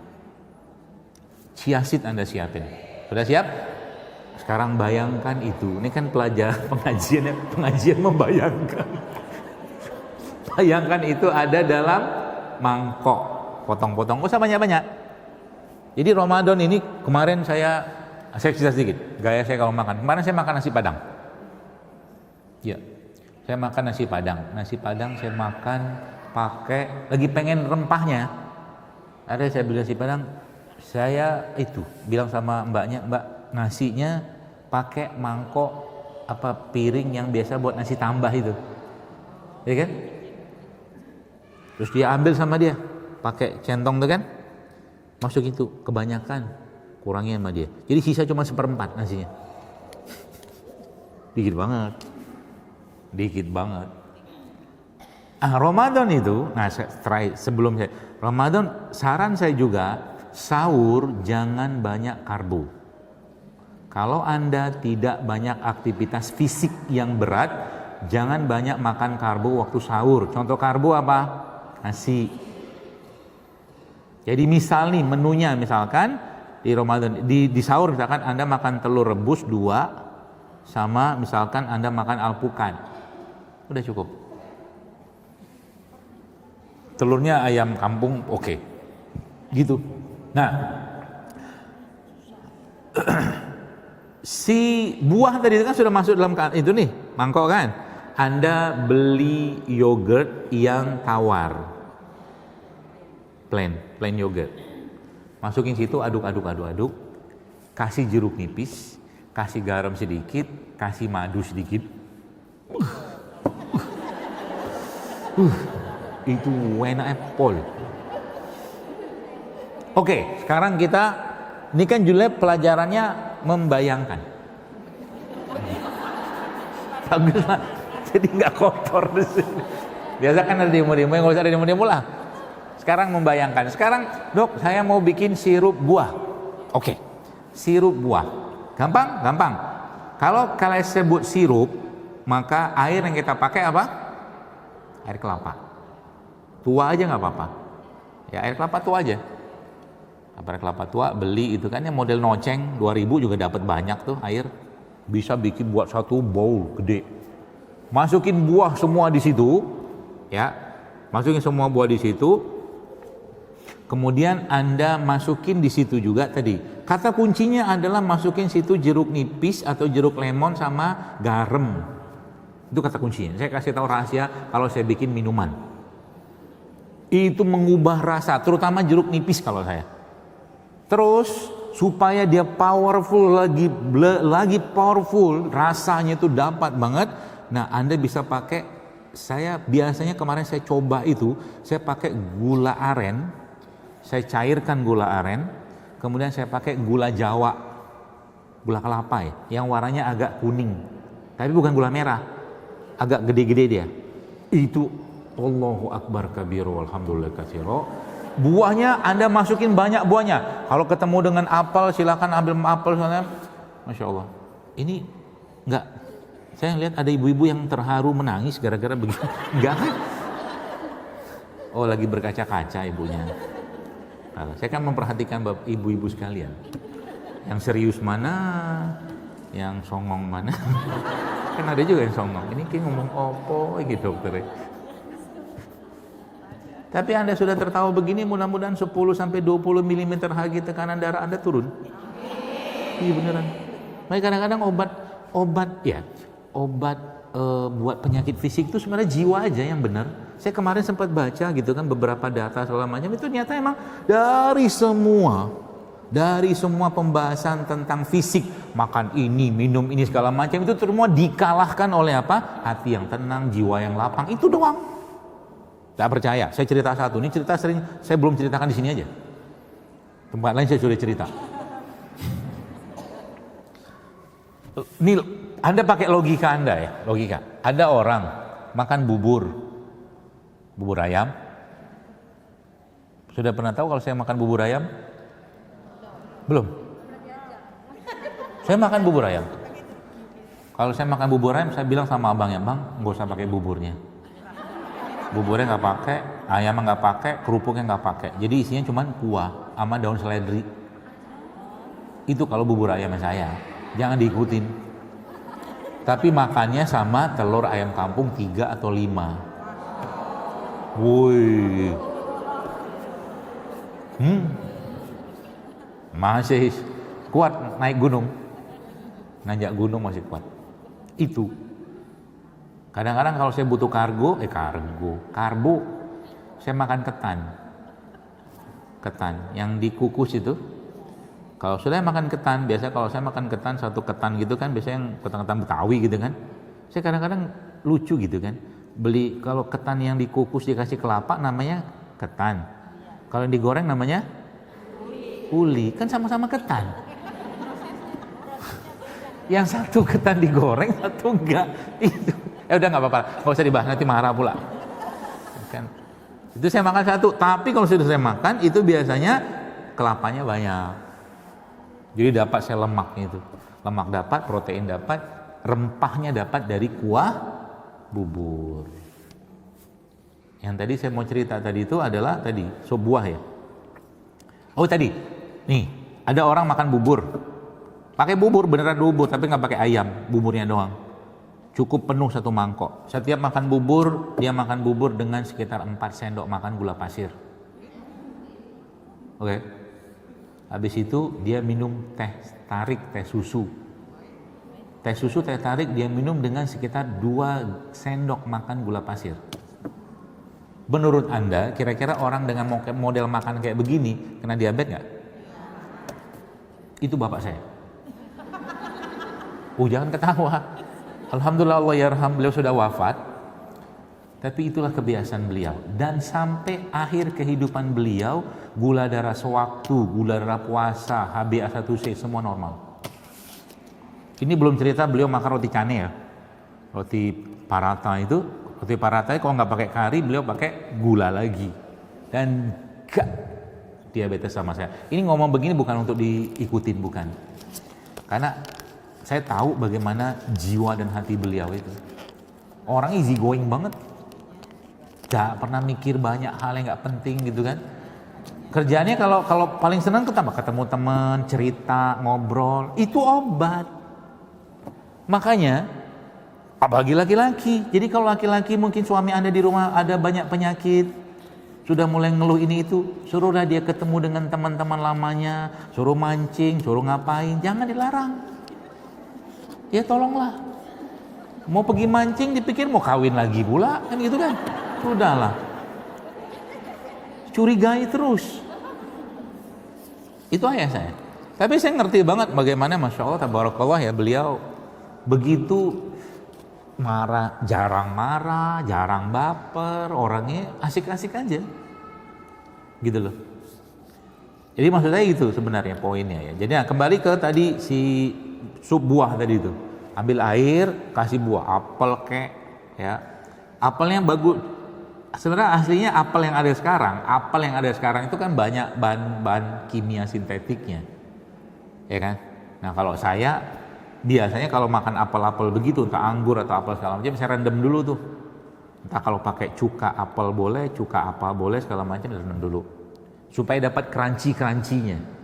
[SPEAKER 1] Chia seed Anda siapin. Sudah siap? Sekarang bayangkan itu. Ini kan pengajian membayangkan. Bayangkan itu ada dalam mangkok. Potong-potong, usah banyak-banyak. Jadi Ramadan ini kemarin saya cerita sedikit. Gaya saya kalau makan. Kemarin saya makan nasi padang. Ya, saya makan nasi padang. Nasi padang saya makan pakai, lagi pengen rempahnya. Ada saya beli nasi padang, saya itu bilang sama mbaknya, Mbak, nasinya pakai mangkok piring yang biasa buat nasi tambah itu, ya kan? Terus dia ambil sama dia, pakai centong tuh kan, masuk itu, kebanyakan, kurangnya sama dia. Jadi sisa cuma 1/4 nasinya, dikit banget. Ramadan itu, sebelum Ramadan, saran saya juga sahur jangan banyak karbo. Kalau Anda tidak banyak aktivitas fisik yang berat, jangan banyak makan karbo waktu sahur. Contoh karbo apa? Nasi. Jadi misal nih menunya misalkan di Ramadan di sahur misalkan Anda makan telur rebus 2 sama misalkan Anda makan alpukat. Udah cukup. Telurnya ayam kampung, oke. Gitu. Nah, si buah tadi itu kan sudah masuk dalam itu nih, mangkok kan. Anda beli yogurt yang tawar. Plain yogurt. Masukin situ, aduk. Kasih jeruk nipis, kasih garam sedikit, kasih madu sedikit. Itu enak apple. Oke, sekarang ini kan judulnya pelajarannya membayangkan. Bagus lah, jadi nggak kotor di sini. Biasa kan ada demo-demo, nggak usah ada demo-demo lah. Sekarang membayangkan. Sekarang, Dok, saya mau bikin sirup buah. Oke, sirup buah. Gampang. Kalau kalian sebut sirup, maka air yang kita pakai apa? Air kelapa. Tua aja nggak apa-apa. Ya air kelapa tua aja. Air kelapa tua beli itu kan yang model noceng 2000 juga dapat banyak tuh air. Bisa bikin buat 1 bowl gede. Masukin buah semua di situ, ya. Masukin semua buah di situ. Kemudian Anda masukin di situ juga tadi. Kata kuncinya adalah masukin situ jeruk nipis atau jeruk lemon sama garam. Itu kata kuncinya. Saya kasih tahu rahasia kalau saya bikin minuman. Itu mengubah rasa, terutama jeruk nipis kalau saya. Terus supaya dia powerful lagi powerful, rasanya itu dapat banget. Nah, Anda bisa pakai, saya biasanya kemarin saya coba itu, saya pakai gula aren, saya cairkan gula aren, kemudian saya pakai gula Jawa, gula kelapa ya, yang warnanya agak kuning, tapi bukan gula merah, agak gede-gede dia. Itu Allahu Akbar kabiru walhamdulillah katsiro. Buahnya Anda masukin banyak buahnya. Kalau ketemu dengan apel silakan ambil apel sana. Masya Allah. Ini Saya lihat ada ibu-ibu yang terharu menangis gara-gara begitu. Enggak kan? Oh, lagi berkaca-kaca ibunya. Nah, saya kan memperhatikan ibu-ibu sekalian. Yang serius mana, yang songong mana. Kan ada juga yang songong. Ini kayak ngomong opo gitu dokter. Tapi Anda sudah tertawa begini, mudah-mudahan 10 sampai 20 mm Hg tekanan darah Anda turun. Iya beneran. Makanya kadang-kadang obat buat penyakit fisik itu sebenarnya jiwa aja yang benar. Saya kemarin sempat baca gitu kan beberapa data segala macam, itu ternyata emang dari semua pembahasan tentang fisik, makan ini, minum ini segala macam, itu semua dikalahkan oleh apa? Hati yang tenang, jiwa yang lapang, itu doang. Tak percaya? Saya cerita satu. Ini cerita sering saya belum ceritakan di sini aja. Tempat lain saya sudah cerita. Ini Anda pakai logika Anda ya, logika. Ada orang makan bubur ayam. Sudah pernah tahu kalau saya makan bubur ayam? Belum. Saya makan bubur ayam. Kalau saya makan bubur ayam, saya bilang sama abangnya, bang, nggak usah pakai buburnya. Buburnya nggak pakai, ayamnya nggak pakai, kerupuknya nggak pakai. Jadi isinya cuma kuah sama daun seledri. Itu kalau bubur ayamnya saya, jangan diikutin. Tapi makannya sama telur ayam kampung 3 atau 5. Woi, masih kuat naik gunung, nanjak gunung masih kuat. Itu. Kadang-kadang kalau saya butuh karbo, saya makan ketan yang dikukus itu. Kalau sudah makan ketan, biasa kalau saya makan ketan, satu ketan gitu kan, biasanya yang ketan-ketan Betawi gitu kan. Saya kadang-kadang lucu gitu kan, beli kalau ketan yang dikukus dikasih kelapa namanya ketan. Kalau yang digoreng namanya uli, kan sama-sama ketan. Yang satu ketan digoreng, satu enggak. Itu. Udah nggak apa-apa, nggak usah dibahas, nanti marah pula. Kan? Itu saya makan satu, tapi kalau sudah saya makan itu biasanya kelapanya banyak. Jadi dapat saya lemaknya itu, lemak dapat, protein dapat, rempahnya dapat dari kuah bubur. Yang tadi saya mau cerita tadi itu adalah tadi sop buah ya. Oh tadi, nih ada orang makan bubur, pakai bubur beneran bubur, tapi nggak pakai ayam, buburnya doang. Cukup penuh satu mangkok. Setiap makan bubur, dia makan bubur dengan sekitar 4 sendok makan gula pasir. Oke. Habis itu dia minum teh tarik, teh susu. Teh susu, teh tarik dia minum dengan sekitar 2 sendok makan gula pasir. Menurut Anda, kira-kira orang dengan model makan kayak begini kena diabetes nggak? Itu bapak saya. Jangan ketawa. Alhamdulillah Allah yarham, beliau sudah wafat. Tapi itulah kebiasaan beliau. Dan sampai akhir kehidupan beliau, gula darah sewaktu, gula darah puasa, HbA1c semua normal. Ini belum cerita beliau makan roti cane ya. Roti paratha itu, roti paratha kalau nggak pakai kari, beliau pakai gula lagi. Dan gak diabetes sama saya. Ini ngomong begini bukan untuk diikutin, bukan. Karena saya tahu bagaimana jiwa dan hati beliau itu. Orang easy going banget. Gak pernah mikir banyak hal yang gak penting gitu kan. Kerjaannya kalau paling senang ketemu teman, cerita, ngobrol, itu obat. Makanya apalagi laki-laki. Jadi kalau laki-laki mungkin suami Anda di rumah ada banyak penyakit, sudah mulai ngeluh ini itu, suruhlah dia ketemu dengan teman-teman lamanya, suruh mancing, suruh ngapain, jangan dilarang. Ya tolonglah. Mau pergi mancing dipikir mau kawin lagi pula, kan gitu kan. Sudahlah. Curigai terus. Itu ayah saya. Tapi saya ngerti banget bagaimana Masya Allah tabarakallah ya, beliau begitu marah, jarang baper, orangnya asik-asik aja. Gitu loh. Jadi maksudnya itu sebenarnya poinnya ya. Jadi kembali ke tadi si sup buah tadi itu. Ambil air, kasih buah apel kek ya. Apelnya bagus. Sebenarnya aslinya apel yang ada sekarang itu kan banyak bahan kimia sintetiknya. Ya kan? Nah, kalau saya biasanya kalau makan apel-apel begitu, entah anggur atau apel segala macam, saya rendam dulu tuh. Entah kalau pakai cuka apel boleh, cuka apa boleh, segala macam rendam dulu. Supaya dapat crunchy-crunchy-nya.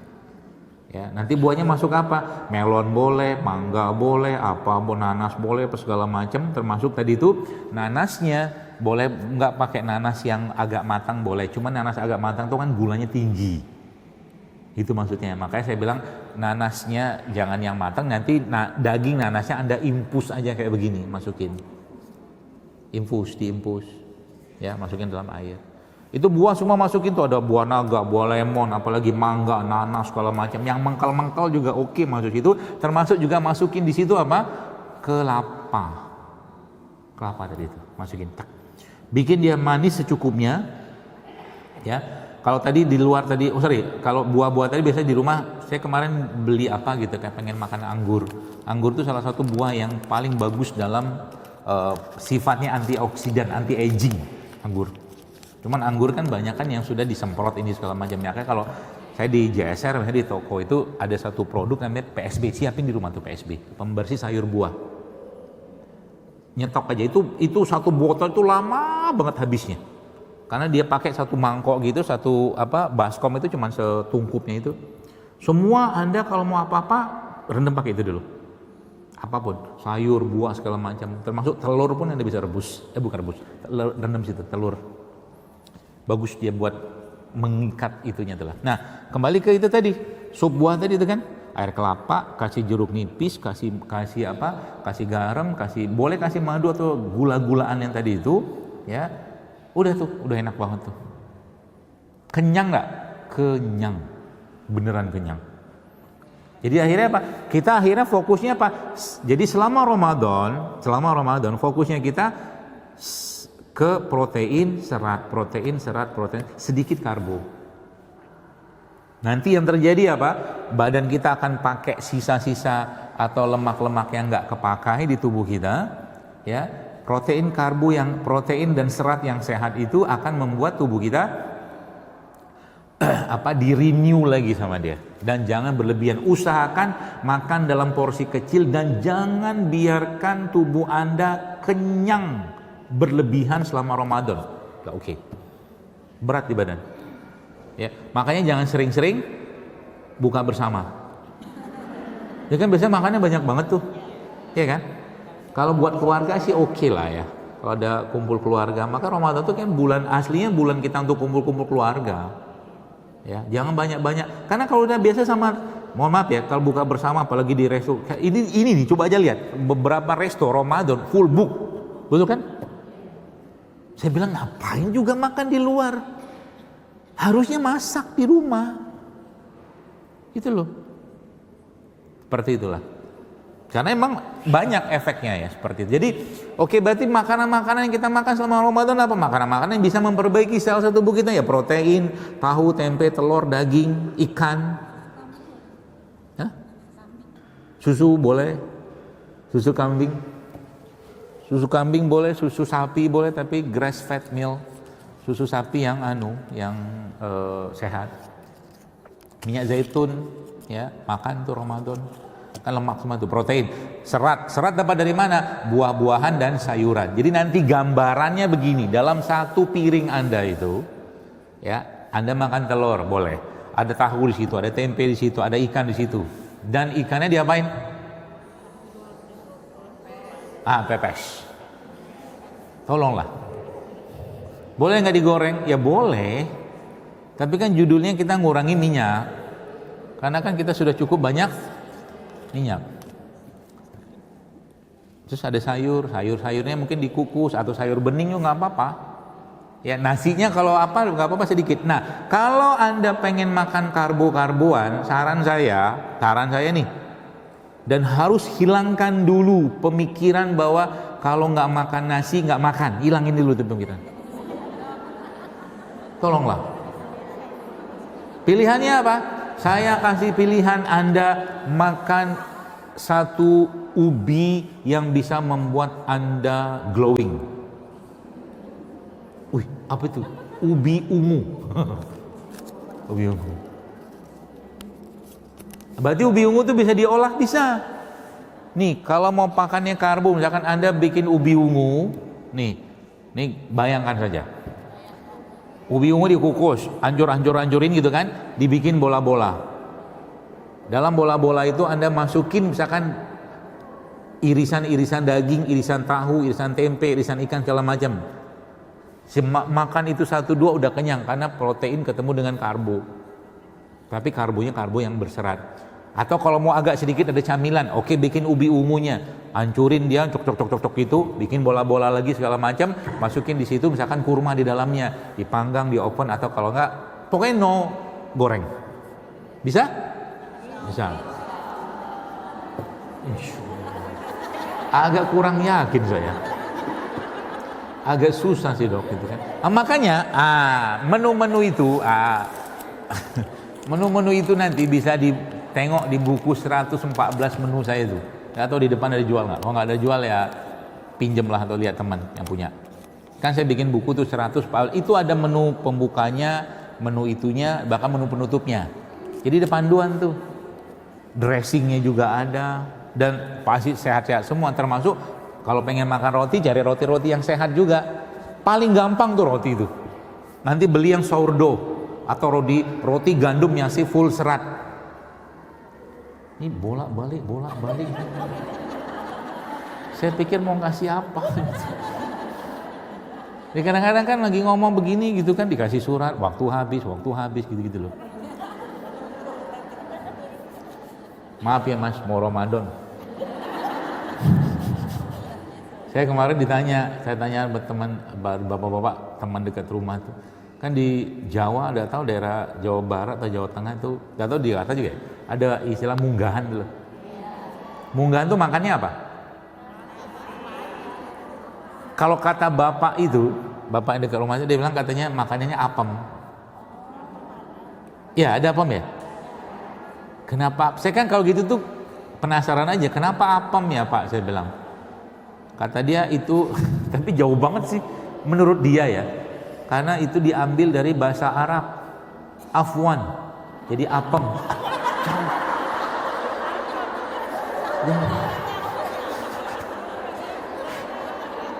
[SPEAKER 1] Ya, nanti buahnya masuk apa? Melon boleh, mangga boleh, nanas boleh, apa segala macam. Termasuk tadi itu nanasnya boleh nggak pakai nanas yang agak matang boleh. Cuma nanas agak matang itu kan gulanya tinggi. Itu maksudnya. Makanya saya bilang nanasnya jangan yang matang. Nanti daging nanasnya Anda infus aja kayak begini, masukin. Diinfus. Ya, masukin dalam air. Itu buah semua masukin tuh, ada buah naga, buah lemon, apalagi mangga, nanas segala macam. Yang mengkal-mengkal juga oke masuk situ. Termasuk juga masukin di situ apa? Kelapa tadi itu masukin. Bikin dia manis secukupnya. Ya. Kalau tadi di luar tadi, kalau buah-buah tadi biasanya di rumah saya kemarin beli apa gitu, kayak pengen makan anggur. Anggur itu salah satu buah yang paling bagus dalam sifatnya antioksidan, anti aging, anggur. Cuman anggur kan banyak kan yang sudah disemprot ini segala macamnya. Kayak kalau saya di JSR, misalnya di toko itu ada satu produk namanya PSB, siapin di rumah tuh PSB, pembersih sayur buah. Nyetok aja itu satu botol itu lama banget habisnya. Karena dia pakai satu mangkok gitu, satu baskom itu cuma setungkupnya itu. Semua Anda kalau mau apa-apa rendam pakai itu dulu. Apapun, sayur, buah segala macam, termasuk telur pun Anda bisa rebus. Rendam situ telur. Bagus dia buat mengikat itunya itulah. Nah, kembali ke itu tadi, sup buah tadi itu kan, air kelapa, kasih jeruk nipis, kasih garam, boleh kasih madu atau gula-gulaan yang tadi itu, ya. Udah enak banget tuh. Kenyang nggak? Kenyang. Beneran kenyang. Jadi akhirnya apa? Kita akhirnya fokusnya apa? Jadi selama Ramadan fokusnya kita ke protein, serat, sedikit karbo. Nanti yang terjadi apa? Badan kita akan pakai sisa-sisa atau lemak-lemak yang nggak kepakai di tubuh kita, ya. Protein dan serat yang sehat itu akan membuat tubuh kita di-renew lagi sama dia. Dan jangan berlebihan. Usahakan makan dalam porsi kecil dan jangan biarkan tubuh Anda kenyang berlebihan selama Ramadan. Gak oke. Berat di badan. Ya, makanya jangan sering-sering buka bersama. Ya kan biasanya makannya banyak banget tuh. Ya kan? Kalau buat keluarga sih oke lah ya. Kalau ada kumpul keluarga, maka Ramadan tuh kan aslinya bulan kita untuk kumpul-kumpul keluarga. Ya, jangan banyak-banyak. Karena kalau udah biasa sama, mohon maaf ya, kalau buka bersama apalagi di resto, ini nih coba aja lihat beberapa resto Ramadan full book. Betul kan? Saya bilang ngapain juga makan di luar? Harusnya masak di rumah. Itu loh. Seperti itulah. Karena emang banyak efeknya ya seperti itu. Jadi berarti makanan-makanan yang kita makan selama Ramadan apa? Makanan-makanan yang bisa memperbaiki sel-sel tubuh kita ya, protein, tahu, tempe, telur, daging, ikan. Hah? Susu boleh. Susu kambing. Susu kambing boleh, susu sapi boleh, tapi grass fed milk. Susu sapi yang sehat. Minyak zaitun ya, makan tuh Ramadan. Kan lemak semua itu, protein, serat dapat dari mana? Buah-buahan dan sayuran. Jadi nanti gambarannya begini, dalam satu piring Anda itu ya, Anda makan telur boleh, ada tahu di situ, ada tempe di situ, ada ikan di situ, dan ikannya diapain? Pepes. Tolonglah, boleh nggak digoreng? Ya boleh, tapi kan judulnya kita ngurangi minyak, karena kan kita sudah cukup banyak minyak. Terus ada sayurnya mungkin dikukus atau sayur bening juga nggak apa-apa. Ya nasinya kalau nggak apa-apa sedikit. Nah kalau Anda pengen makan karbo-karboan, saran saya nih, dan harus hilangkan dulu pemikiran bahwa kalau nggak makan nasi nggak makan, hilangin dulu itu pemikiran. Tolonglah. Pilihannya apa? Saya kasih pilihan, Anda makan satu ubi yang bisa membuat Anda glowing. Wih, apa itu? Ubi ungu. Ubi ungu. Berarti ubi ungu itu bisa diolah? Bisa. Nih kalau mau pakannya karbo, misalkan Anda bikin ubi ungu, nih bayangkan saja. Ubi ungu dikukus, ancurin gitu kan, dibikin bola-bola. Dalam bola-bola itu Anda masukin misalkan irisan-irisan daging, irisan tahu, irisan tempe, irisan ikan segala macam. Makan itu 1-2 udah kenyang karena protein ketemu dengan karbo. Tapi karbonya karbo yang berserat. Atau kalau mau agak sedikit ada camilan, oke, bikin ubi ungunya, hancurin dia, cok itu, bikin bola-bola lagi segala macam, masukin di situ misalkan kurma di dalamnya, dipanggang di oven atau kalau enggak, pokoknya no goreng. Bisa? Bisa. Agak kurang yakin saya. Agak susah sih dok itu kan. Makanya menu-menu itu menu-menu itu nanti bisa ditengok di buku 114 menu saya itu. Nggak tahu di depan ada jual nggak? Kalau nggak ada jual ya pinjem lah atau lihat teman yang punya. Kan saya bikin buku tuh 100, itu ada menu pembukanya, menu itunya, bahkan menu penutupnya. Jadi ada panduan tuh. Dressingnya juga ada dan pasti sehat-sehat semua, termasuk kalau pengen makan roti, cari roti-roti yang sehat juga. Paling gampang tuh roti itu. Nanti beli yang sourdough atau roti gandum yang full serat. Ini bolak-balik. Saya pikir mau ngasih apa? Jadi kadang-kadang kan lagi ngomong begini gitu kan dikasih surat, waktu habis gitu-gitu loh. Maaf ya Mas, mau Ramadan. Saya kemarin saya tanya teman bapak-bapak teman dekat rumah tuh, kan di Jawa, ada tahu daerah Jawa Barat atau Jawa Tengah itu, nggak tahu di Jakarta juga ya, ada istilah munggahan dulu. Munggahan tuh makannya apa? Kalau kata bapak yang dekat rumah itu, dia bilang katanya makanannya apem. Ya ada apem ya. Kenapa? Saya kan kalau gitu tuh penasaran aja, kenapa apem ya Pak? Saya bilang. Kata dia itu, tapi jauh banget sih menurut dia ya. Karena itu diambil dari bahasa Arab. Afwan. Jadi apem.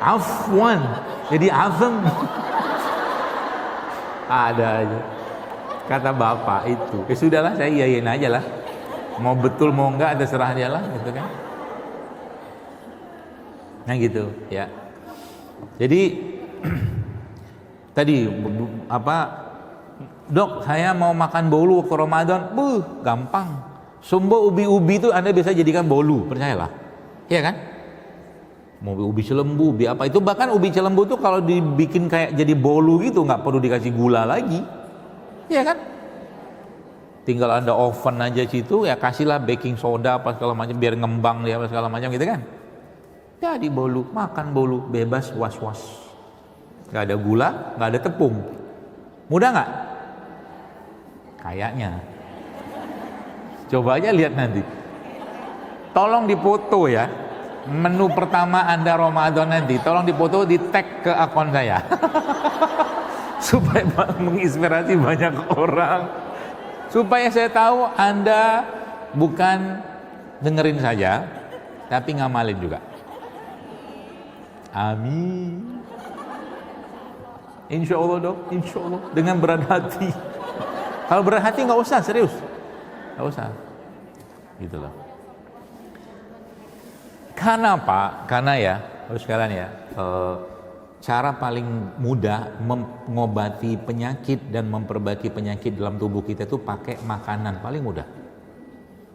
[SPEAKER 1] Afwan. Jadi afem. Ada aja. Kata bapak itu. Ya sudahlah, saya iyain aja lah. Mau betul mau enggak terserah dia lah gitu kan. Nah gitu ya. Jadi tadi dok saya mau makan bolu waktu Ramadan, gampang. Sumbo ubi-ubi itu Anda bisa jadikan bolu, percayalah. Iya kan? Mau ubi celembu, ubi apa itu, bahkan ubi celembu tuh kalau dibikin kayak jadi bolu gitu nggak perlu dikasih gula lagi. Iya kan? Tinggal Anda oven aja situ, ya kasihlah baking soda apa segala macam biar ngembang dia apa segala macam gitu kan. Jadi bolu, makan bolu, bebas was-was. Gak ada gula, gak ada tepung. Mudah gak? Kayaknya. Coba aja lihat nanti. Tolong dipoto ya. Menu pertama Anda Ramadan nanti, tolong dipoto, di tag ke akun saya. Supaya menginspirasi banyak orang. Supaya saya tahu Anda bukan dengerin saja, tapi ngamalin juga. Amin. Insya Allah dok, insya Allah dengan berat hati. Kalau berat hati nggak usah, serius, nggak usah, gitu loh. Karena apa? Karena ya, harus sekalian ya, cara paling mudah mengobati penyakit dan memperbaiki penyakit dalam tubuh kita itu pakai makanan, paling mudah.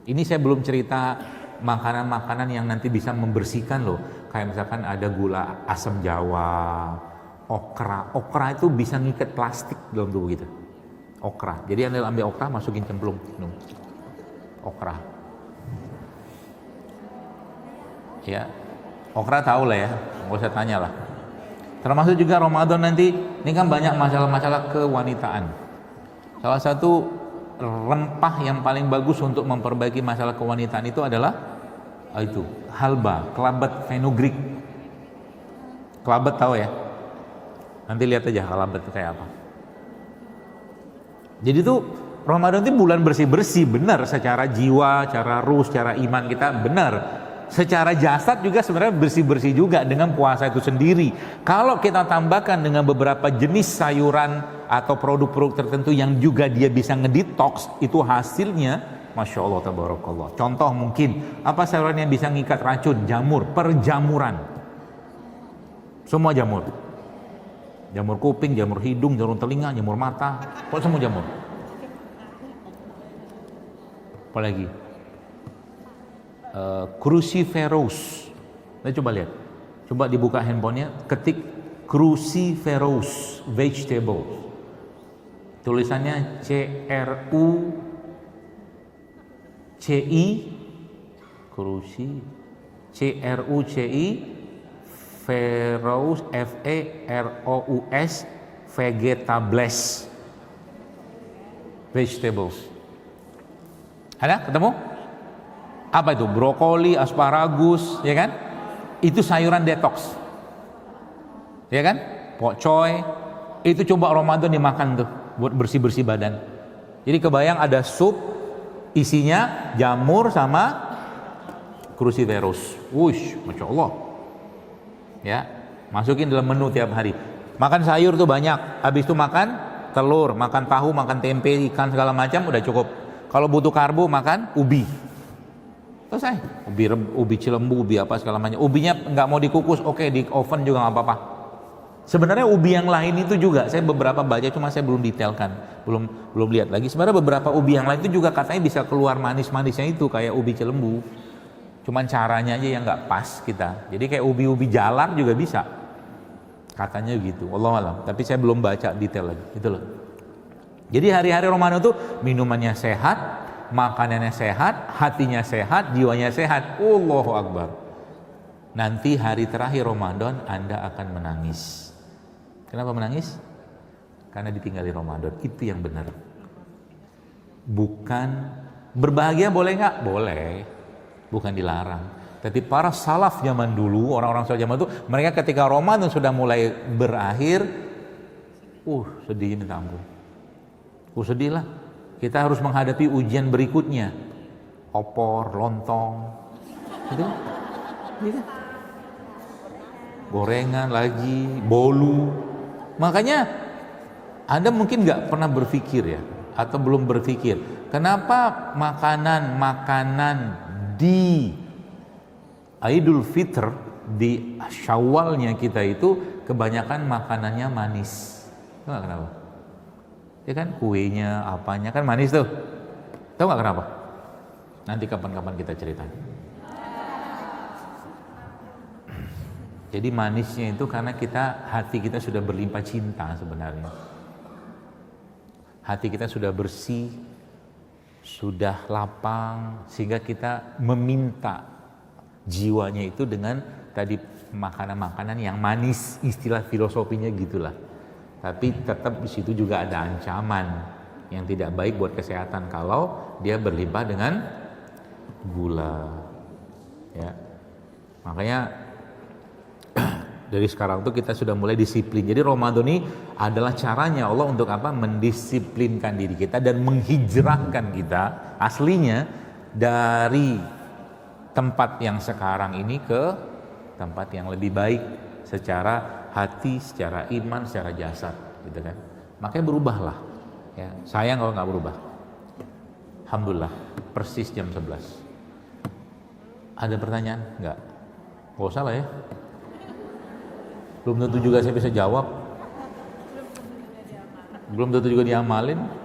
[SPEAKER 1] Ini saya belum cerita makanan-makanan yang nanti bisa membersihkan loh, kayak misalkan ada gula asam jawa, okra itu bisa ngikat plastik dalam tubuh kita. Okra, jadi Anda ambil okra, masukin cemplung, minum okra ya. Okra tahu lah ya, nggak usah tanya lah. Termasuk juga Ramadan nanti, ini kan banyak masalah-masalah kewanitaan. Salah satu rempah yang paling bagus untuk memperbaiki masalah kewanitaan itu adalah itu halba, kelabat fenugreek. Kelabat tahu ya? Nanti lihat aja kelabat itu kayak apa. Jadi tuh Ramadan itu bulan bersih-bersih, benar secara jiwa, secara ruh, secara iman kita benar. secara jasad juga sebenarnya bersih-bersih juga dengan puasa itu sendiri. Kalau kita tambahkan dengan beberapa jenis sayuran atau produk-produk tertentu yang juga dia bisa ngedetox, itu hasilnya Masya Allah tabarakallah. Contoh mungkin apa sayuran yang bisa ngikat racun? Jamur, perjamuran, semua jamur, jamur kuping, jamur hidung, jamur telinga, jamur mata, kok semua jamur. Apalagi cruciferous. Nah, coba lihat, coba dibuka handphonenya, ketik cruciferous vegetable, tulisannya CRUCI, Ferous, FEROUS, vegetables, vegetables. Ada ketemu? Apa itu? Brokoli, asparagus, ya kan? Itu sayuran detox, ya kan? Pokcoy, itu coba Ramadan dimakan tuh buat bersih-bersih badan. Jadi kebayang ada sup isinya jamur sama cruciferous. Wush, Masya Allah. Ya, masukin dalam menu tiap hari. Makan sayur tuh banyak, habis itu makan telur, makan tahu, makan tempe, ikan segala macam udah cukup. Kalau butuh karbo makan ubi. Selesai. Ubi cilembu, ubi apa segala macam. Ubinya nggak mau dikukus, oke, di oven juga nggak apa-apa. Sebenarnya ubi yang lain itu juga saya beberapa baca, cuma saya belum detailkan, belum lihat lagi. Sebenarnya beberapa ubi yang lain itu juga katanya bisa keluar manis-manisnya itu kayak ubi cilembu. Cuman caranya aja yang nggak pas kita. Jadi kayak ubi-ubi jalar juga bisa. Katanya gitu. Wallahu alam. Tapi saya belum baca detail lagi. Gitu loh. Jadi hari-hari Ramadan itu minumannya sehat, makanannya sehat, hatinya sehat, jiwanya sehat. Allahu Akbar. Nanti hari terakhir Ramadan Anda akan menangis. Kenapa menangis? Karena ditinggali Ramadan. Itu yang benar. Bukan berbahagia boleh nggak? Boleh. Bukan dilarang. Tapi para salaf zaman dulu, orang-orang salaf zaman itu, mereka ketika Ramadan sudah mulai berakhir, sedih minta ampun. Sedih lah. Kita harus menghadapi ujian berikutnya. Opor, lontong, gitu. Gorengan lagi, bolu. Makanya Anda mungkin nggak pernah berpikir ya, atau belum berpikir, kenapa makanan-makanan di Idul Fitr, di Syawalnya kita itu kebanyakan makanannya manis. Tahu nggak kenapa? Ya kan, kuenya, apanya kan manis tuh. Tahu nggak kenapa? Nanti kapan-kapan kita ceritain. Jadi manisnya itu karena hati kita sudah berlimpah cinta sebenarnya. Hati kita sudah bersih, sudah lapang, sehingga kita meminta jiwanya itu dengan tadi makanan-makanan yang manis, istilah filosofinya gitulah. Tapi tetap di situ juga ada ancaman yang tidak baik buat kesehatan kalau dia berlimpah dengan gula. Ya. Makanya dari sekarang tuh kita sudah mulai disiplin. Jadi Ramadan ini adalah caranya Allah untuk apa? Mendisiplinkan diri kita dan menghijrahkan kita aslinya dari tempat yang sekarang ini ke tempat yang lebih baik secara hati, secara iman, secara jasad, gitu kan. Makanya berubahlah. Ya, sayang kalau nggak berubah. Alhamdulillah, persis jam 11. Ada pertanyaan? Nggak? Nggak usah lah ya. Belum tentu juga saya bisa jawab. Belum tentu juga diamalin.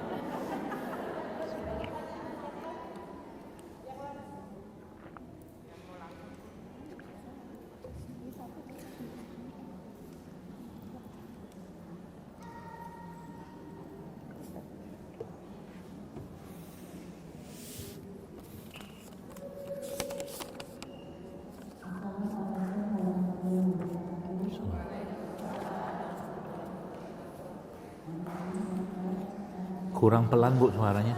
[SPEAKER 1] Kurang pelan Bu suaranya.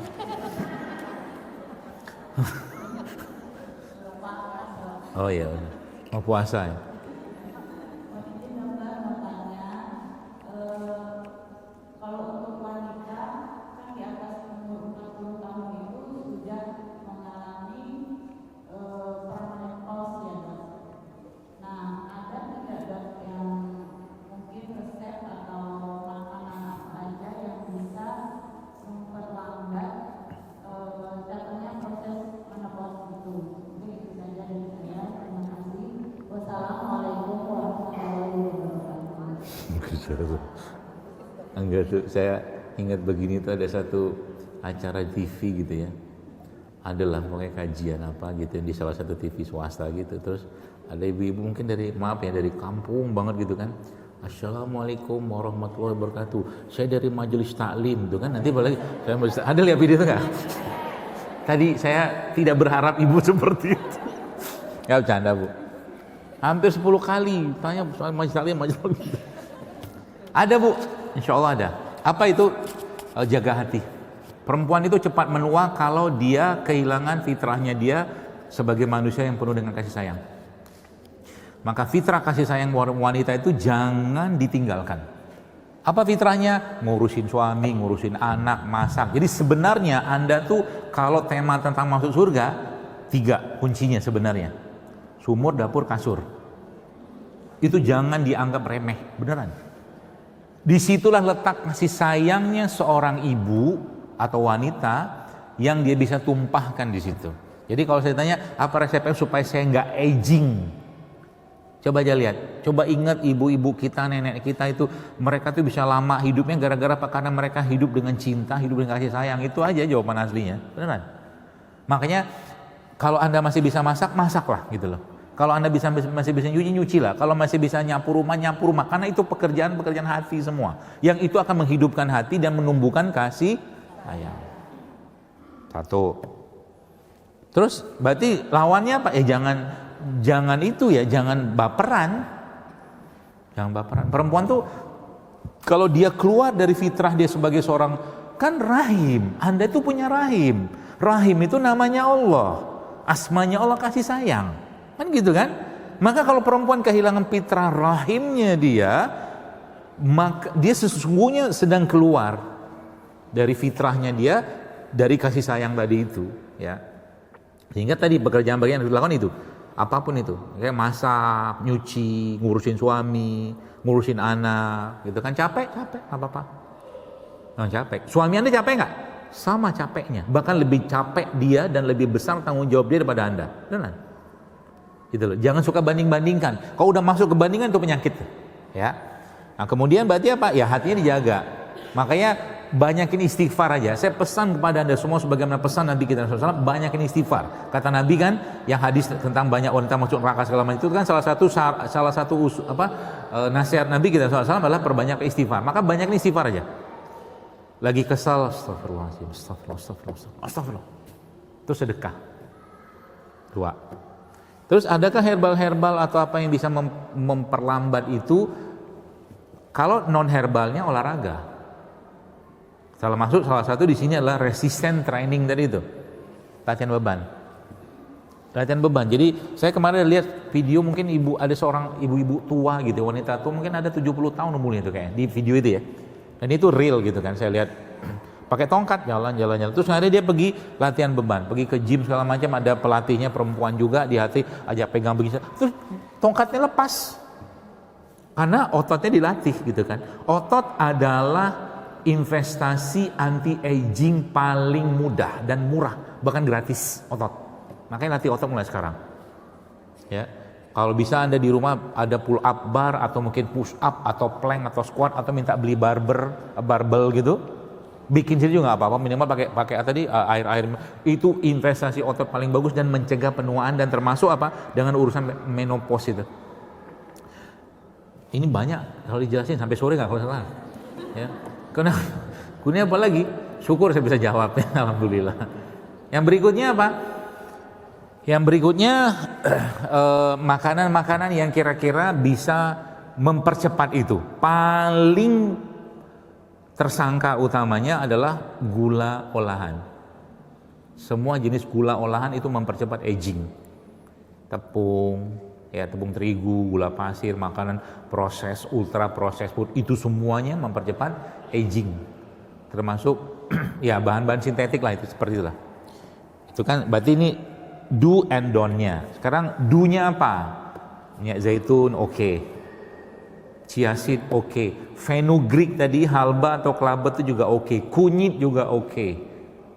[SPEAKER 1] Oh iya, mau puasa ya. tuh. Enggak tuh, saya ingat begini tuh ada satu acara TV gitu ya. Adalah pokoknya kajian apa gitu di salah satu TV swasta gitu. Terus ada ibu-ibu mungkin dari dari kampung banget gitu kan. Assalamualaikum warahmatullahi wabarakatuh. Saya dari majelis taklim tuh kan. Nanti balik saya majelis ada lihat video itu enggak? Tadi saya tidak berharap ibu seperti itu. Ya bercanda Bu. Hampir 10 kali tanya soal majelis taklim. Ada Bu, insya Allah ada. Apa itu? Jaga hati. Perempuan itu cepat menua kalau dia kehilangan fitrahnya dia sebagai manusia yang penuh dengan kasih sayang. Maka fitrah kasih sayang wanita itu jangan ditinggalkan. Apa fitrahnya? Ngurusin suami, ngurusin anak, masak. Jadi sebenarnya Anda tuh kalau tema tentang masuk surga, 3 kuncinya sebenarnya. Sumur, dapur, kasur. Itu jangan dianggap remeh, beneran. Disitulah letak kasih sayangnya seorang ibu atau wanita yang dia bisa tumpahkan di situ. Jadi kalau saya tanya apa resepnya supaya saya nggak aging, coba aja lihat, coba ingat ibu-ibu kita, nenek kita itu mereka tuh bisa lama hidupnya gara-gara apa? Karena mereka hidup dengan cinta, hidup dengan kasih sayang. Itu aja jawaban aslinya, beneran. Makanya kalau Anda masih bisa masak, masaklah gitu loh. Kalau Anda masih bisa nyuci lah. Kalau masih bisa nyapu rumah. Karena itu pekerjaan hati semua. Yang itu akan menghidupkan hati dan menumbuhkan kasih sayang. Satu. Terus berarti lawannya apa? Jangan itu ya, jangan baperan. Jangan baperan. Perempuan tuh kalau dia keluar dari fitrah dia sebagai seorang kan rahim. Anda itu punya rahim. Rahim itu namanya Allah. Asmanya Allah kasih sayang. Kan gitu kan? Maka kalau perempuan kehilangan fitrah rahimnya dia, maka dia sesungguhnya sedang keluar dari fitrahnya dia, dari kasih sayang tadi itu, ya. Sehingga tadi pekerjaan bagian yang dilakukan itu, apapun itu, kayak masak, nyuci, ngurusin suami, ngurusin anak, gitu kan capek, apa-apa. Nah, capek. Suami Anda capek nggak? Sama capeknya, bahkan lebih capek dia dan lebih besar tanggung jawab dia daripada Anda. Benar? Gitu loh. Jangan suka banding-bandingkan. Kalau udah masuk ke bandingan itu penyakit, ya. Nah, kemudian berarti apa? Ya hatinya dijaga. Makanya banyakin istighfar aja. Saya pesan kepada Anda semua sebagaimana pesan Nabi kita SAW, banyakin istighfar. Kata Nabi kan, yang hadis tentang banyak wanita masuk neraka segala macam itu kan salah satu nasihat Nabi kita SAW adalah perbanyak istighfar. Maka banyakin istighfar aja. Lagi kesal, astagfirullahaladzim, astagfirullah. Terus sedekah. 2. Terus adakah herbal-herbal atau apa yang bisa memperlambat itu? Kalau non herbalnya olahraga. Salah satu di sini adalah resistance training tadi itu. Latihan beban. Jadi saya kemarin lihat video mungkin ada seorang ibu-ibu tua gitu, wanita tua mungkin ada 70 tahun umurnya itu kayak di video itu ya. Dan itu real gitu kan, saya lihat pakai tongkat jalan. Terus akhirnya dia pergi latihan beban, pergi ke gym segala macam, ada pelatihnya perempuan juga di hati, ajak pegang begini. Terus tongkatnya lepas. Karena ototnya dilatih gitu kan. Otot adalah investasi anti aging paling mudah dan murah, bahkan gratis otot. Makanya latih otot mulai sekarang. Ya. Kalau bisa Anda di rumah ada pull up bar atau mungkin push up atau plank atau squat atau minta beli barbel gitu. Bikin sendiri juga nggak apa-apa, minimal pakai tadi air itu investasi otot paling bagus dan mencegah penuaan dan termasuk apa dengan urusan menopause itu. Ini banyak kalau dijelasin sampai sore nggak kalau salah. Ya. Kemudian apa lagi? Syukur saya bisa jawab ya, alhamdulillah. Yang berikutnya apa? Yang berikutnya makanan-makanan yang kira-kira bisa mempercepat itu. Paling tersangka utamanya adalah gula olahan. Semua jenis gula olahan itu mempercepat aging. Tepung, ya tepung terigu, gula pasir, makanan proses, ultra proses food, itu semuanya mempercepat aging. Termasuk ya bahan-bahan sintetik lah, itu seperti itulah. Itu kan berarti ini do and don't-nya. Sekarang do-nya apa? Minyak zaitun oke. Chia seed oke. Fenugreek tadi halba atau kelabet itu juga oke. Kunyit juga oke.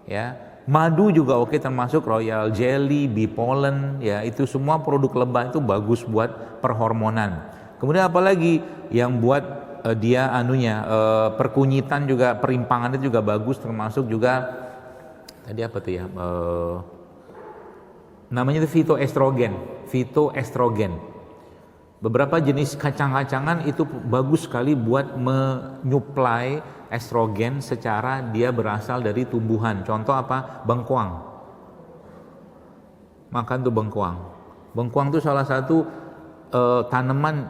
[SPEAKER 1] Ya. Madu juga oke, termasuk royal jelly, bee pollen, ya itu semua produk lebah itu bagus buat perhormonan. Kemudian apalagi yang buat dia perkunyitan juga, perimpangan itu juga bagus, termasuk juga tadi apa tuh ya, namanya itu fitoestrogen. Beberapa jenis kacang-kacangan itu bagus sekali buat menyuplai estrogen secara dia berasal dari tumbuhan. Contoh apa? Bengkoang. Makan tuh bengkoang. Bengkoang tuh salah satu tanaman,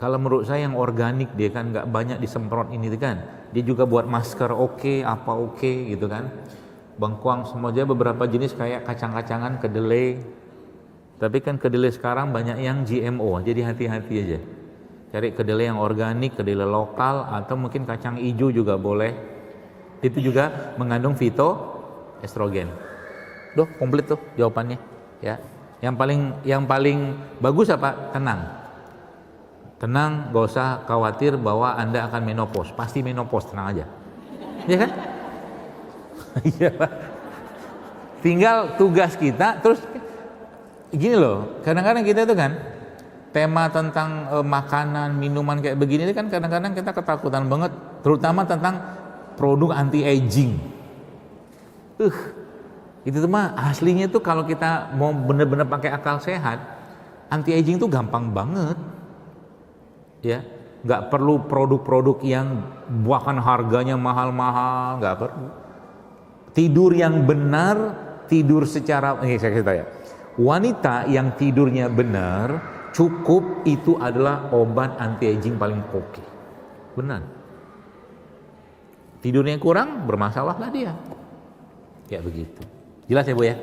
[SPEAKER 1] kalau menurut saya yang organik, dia kan nggak banyak disemprot ini kan. Dia juga buat masker oke gitu kan. Bengkoang semuanya beberapa jenis kayak kacang-kacangan, kedelai. Tapi kan kedelai sekarang banyak yang GMO, jadi hati-hati aja. Cari kedelai yang organik, kedelai lokal, atau mungkin kacang hijau juga boleh. Itu juga mengandung fitoestrogen. Duh, komplit tuh jawabannya. Ya, yang paling bagus apa? Tenang, gak usah khawatir bahwa Anda akan menopause. Pasti menopause, tenang aja. Iya kan? Iya. Tinggal tugas kita, terus gini loh, kadang-kadang kita itu kan tema tentang makanan, minuman kayak begini itu kan kadang-kadang kita ketakutan banget, terutama tentang produk anti aging. Itu tuh mah aslinya tuh kalau kita mau bener-bener pakai akal sehat, anti aging tuh gampang banget. Ya, nggak perlu produk-produk yang bahkan harganya mahal-mahal, nggak perlu. Tidur yang benar, tidur secara saya kasih tahu ya. Wanita yang tidurnya benar, cukup, itu adalah obat anti aging paling oke. Benar. Tidurnya kurang, bermasalah lah dia. Ya begitu. Jelas ya Bu ya?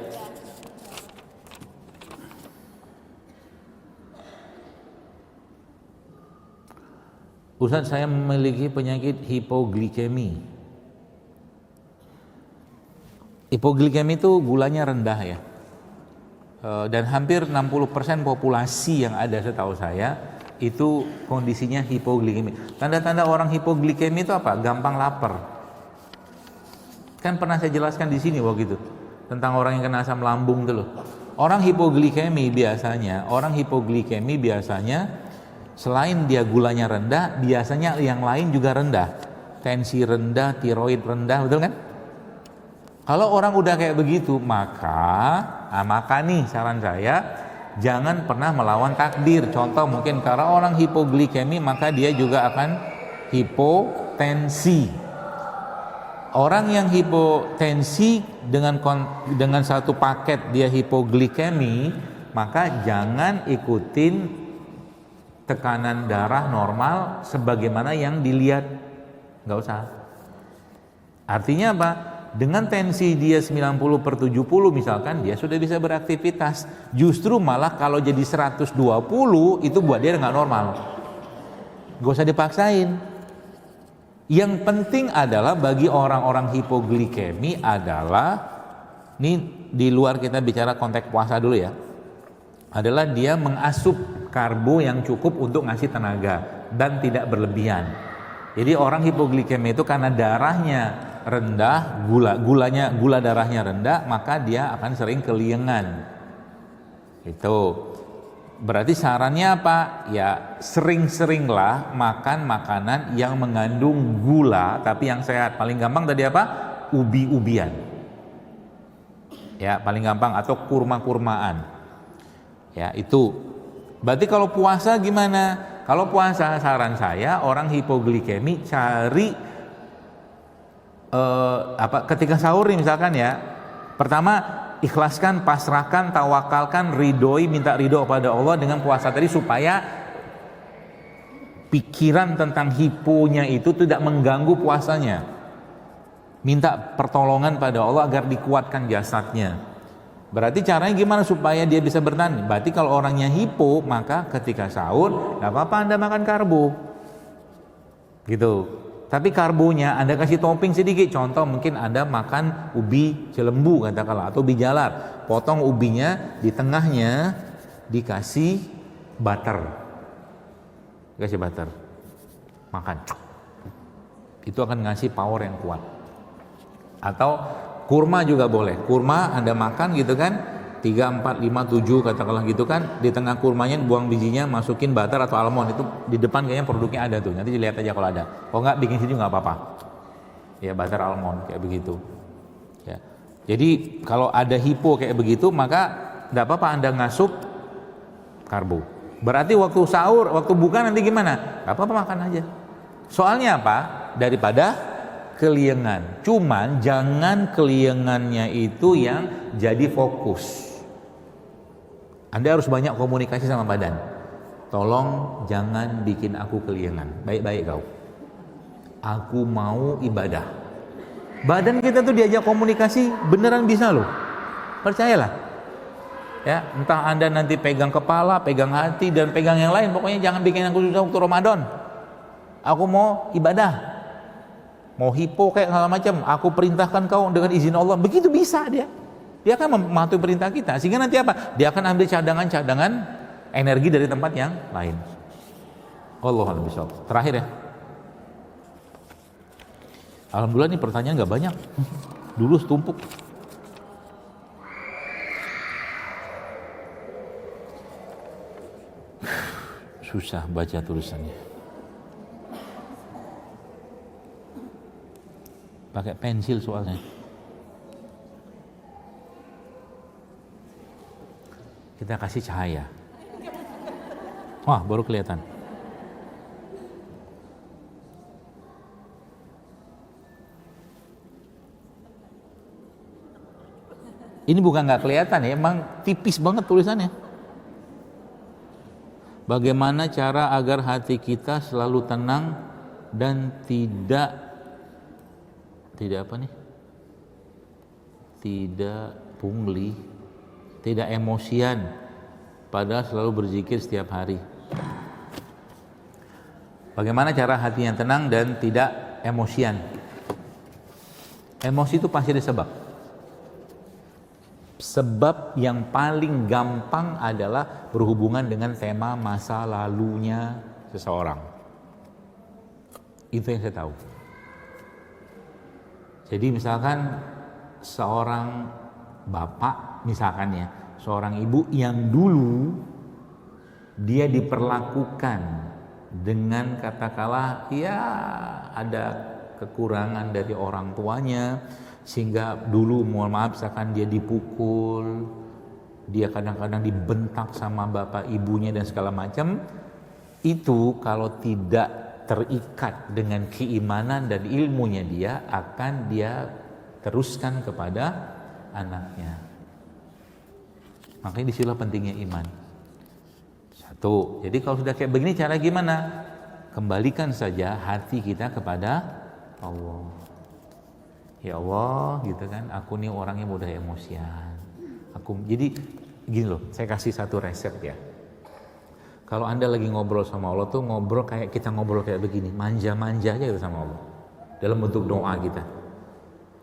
[SPEAKER 1] Ustaz, saya memiliki penyakit hipoglikemi. Hipoglikemi itu gulanya rendah ya. Dan hampir 60% populasi yang ada setahu saya itu kondisinya hipoglikemi. Tanda-tanda orang hipoglikemi itu apa? Gampang lapar. Kan pernah saya jelaskan di sini waktu itu tentang orang yang kena asam lambung itu loh. Orang hipoglikemi biasanya selain dia gulanya rendah, biasanya yang lain juga rendah. Tensi rendah, tiroid rendah, betul kan? Kalau orang udah kayak begitu, maka nih saran saya, jangan pernah melawan takdir. Contoh mungkin karena orang hipoglikemi, maka dia juga akan hipotensi. Orang yang hipotensi dengan satu paket dia hipoglikemi, maka jangan ikutin tekanan darah normal sebagaimana yang dilihat, nggak usah. Artinya apa? Dengan tensi dia 90/70 misalkan, dia sudah bisa beraktivitas. Justru malah kalau jadi 120 itu buat dia nggak normal. Gak usah dipaksain. Yang penting adalah bagi orang-orang hipoglikemi adalah, ini di luar kita bicara konteks puasa dulu ya, adalah dia mengasup karbo yang cukup untuk ngasih tenaga dan tidak berlebihan. Jadi orang hipoglikemi itu karena darahnya rendah, gula darahnya rendah, maka dia akan sering keliengan. Itu berarti sarannya apa? Ya sering-seringlah makan makanan yang mengandung gula tapi yang sehat. Paling gampang tadi apa? Ubi-ubian. Ya paling gampang, atau kurma-kurmaan. Ya itu. Berarti kalau puasa gimana? Kalau puasa saran saya orang hipoglikemi cari ketika sahur nih misalkan ya, pertama ikhlaskan, pasrahkan, tawakalkan, minta ridho kepada Allah dengan puasa tadi, supaya pikiran tentang hiponya itu tidak mengganggu puasanya. Minta pertolongan pada Allah agar dikuatkan jasadnya. Berarti caranya gimana supaya dia bisa bertahan? Berarti kalau orangnya hipo, maka ketika sahur gak apa-apa Anda makan karbo gitu. Tapi karbonya Anda kasih topping sedikit. Contoh mungkin Anda makan ubi celembu katakanlah, atau ubi jalar. Potong ubinya, di tengahnya dikasih butter. Dikasih butter. Makan. Itu akan ngasih power yang kuat. Atau kurma juga boleh. Kurma Anda makan gitu kan, 3, 4, 5, 7 katakanlah gitu kan, di tengah kurmanya buang bijinya, masukin butter atau almond. Itu di depan kayaknya produknya ada tuh, nanti dilihat aja kalau ada. Kalau nggak bikin sini nggak apa-apa ya, butter almond kayak begitu ya. Jadi kalau ada hipo kayak begitu, maka nggak apa-apa Anda ngasup karbo. Berarti waktu sahur, waktu buka nanti gimana? Nggak apa-apa, makan aja. Soalnya apa? Daripada keliengan. Cuman jangan keliengannya itu yang jadi fokus. Anda harus banyak komunikasi sama badan. Tolong jangan bikin aku keliengan. Baik-baik kau. Aku mau ibadah. Badan kita tuh diajak komunikasi beneran bisa loh. Percayalah. Ya, entah Anda nanti pegang kepala, pegang hati, dan pegang yang lain. Pokoknya jangan bikin aku susah waktu Ramadan. Aku mau ibadah. Mau hipo kayak segala macam, aku perintahkan kau dengan izin Allah. Begitu bisa dia. Dia akan mematuhi perintah kita. Sehingga nanti apa? Dia akan ambil cadangan-cadangan energi dari tempat yang lain. Allahu a'lam bishawab. Terakhir ya. Alhamdulillah nih pertanyaan gak banyak. Dulu setumpuk. Susah baca tulisannya. Pakai pensil soalnya. Kita kasih cahaya. Wah, baru kelihatan. Ini bukan nggak kelihatan ya, emang tipis banget tulisannya. Bagaimana cara agar hati kita selalu tenang dan tidak apa nih? Tidak pungli, tidak emosian, padahal selalu berzikir setiap hari. Bagaimana cara hati yang tenang dan tidak emosian? Emosi itu pasti ada sebab. Sebab yang paling gampang adalah berhubungan dengan tema masa lalunya seseorang. Itu yang saya tahu. Jadi misalkan seorang bapak, misalkan ya, seorang ibu yang dulu dia diperlakukan dengan katakanlah ya ada kekurangan dari orang tuanya, sehingga dulu mohon maaf misalkan dia dipukul, dia kadang-kadang dibentak sama bapak ibunya dan segala macam. Itu kalau tidak terikat dengan keimanan dan ilmunya, dia akan dia teruskan kepada anaknya. Makanya disitulah pentingnya iman. Satu, jadi kalau sudah kayak begini cara gimana? Kembalikan saja hati kita kepada Allah. Ya Allah, gitu kan, aku nih orangnya mudah emosian. Jadi gini loh, saya kasih satu resep ya. Kalau Anda lagi ngobrol sama Allah tuh ngobrol kayak kita ngobrol kayak begini, manja-manja aja gitu sama Allah. Dalam bentuk doa kita.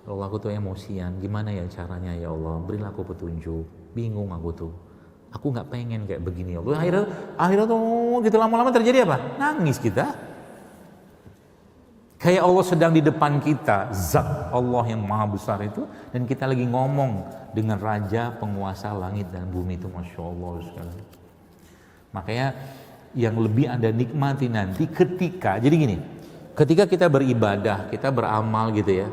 [SPEAKER 1] Allah, aku tuh emosian, gimana ya caranya ya Allah? Berilah aku petunjuk. Bingung aku tuh. Aku nggak pengen kayak begini ya Allah. Akhirnya tuh gitu lama-lama terjadi apa? Nangis kita. Kayak Allah sedang di depan kita, zat Allah yang maha besar itu, dan kita lagi ngomong dengan Raja penguasa langit dan bumi itu, Masya Allah sekali. Makanya yang lebih Anda nikmati nanti ketika, jadi gini, ketika kita beribadah, kita beramal gitu ya,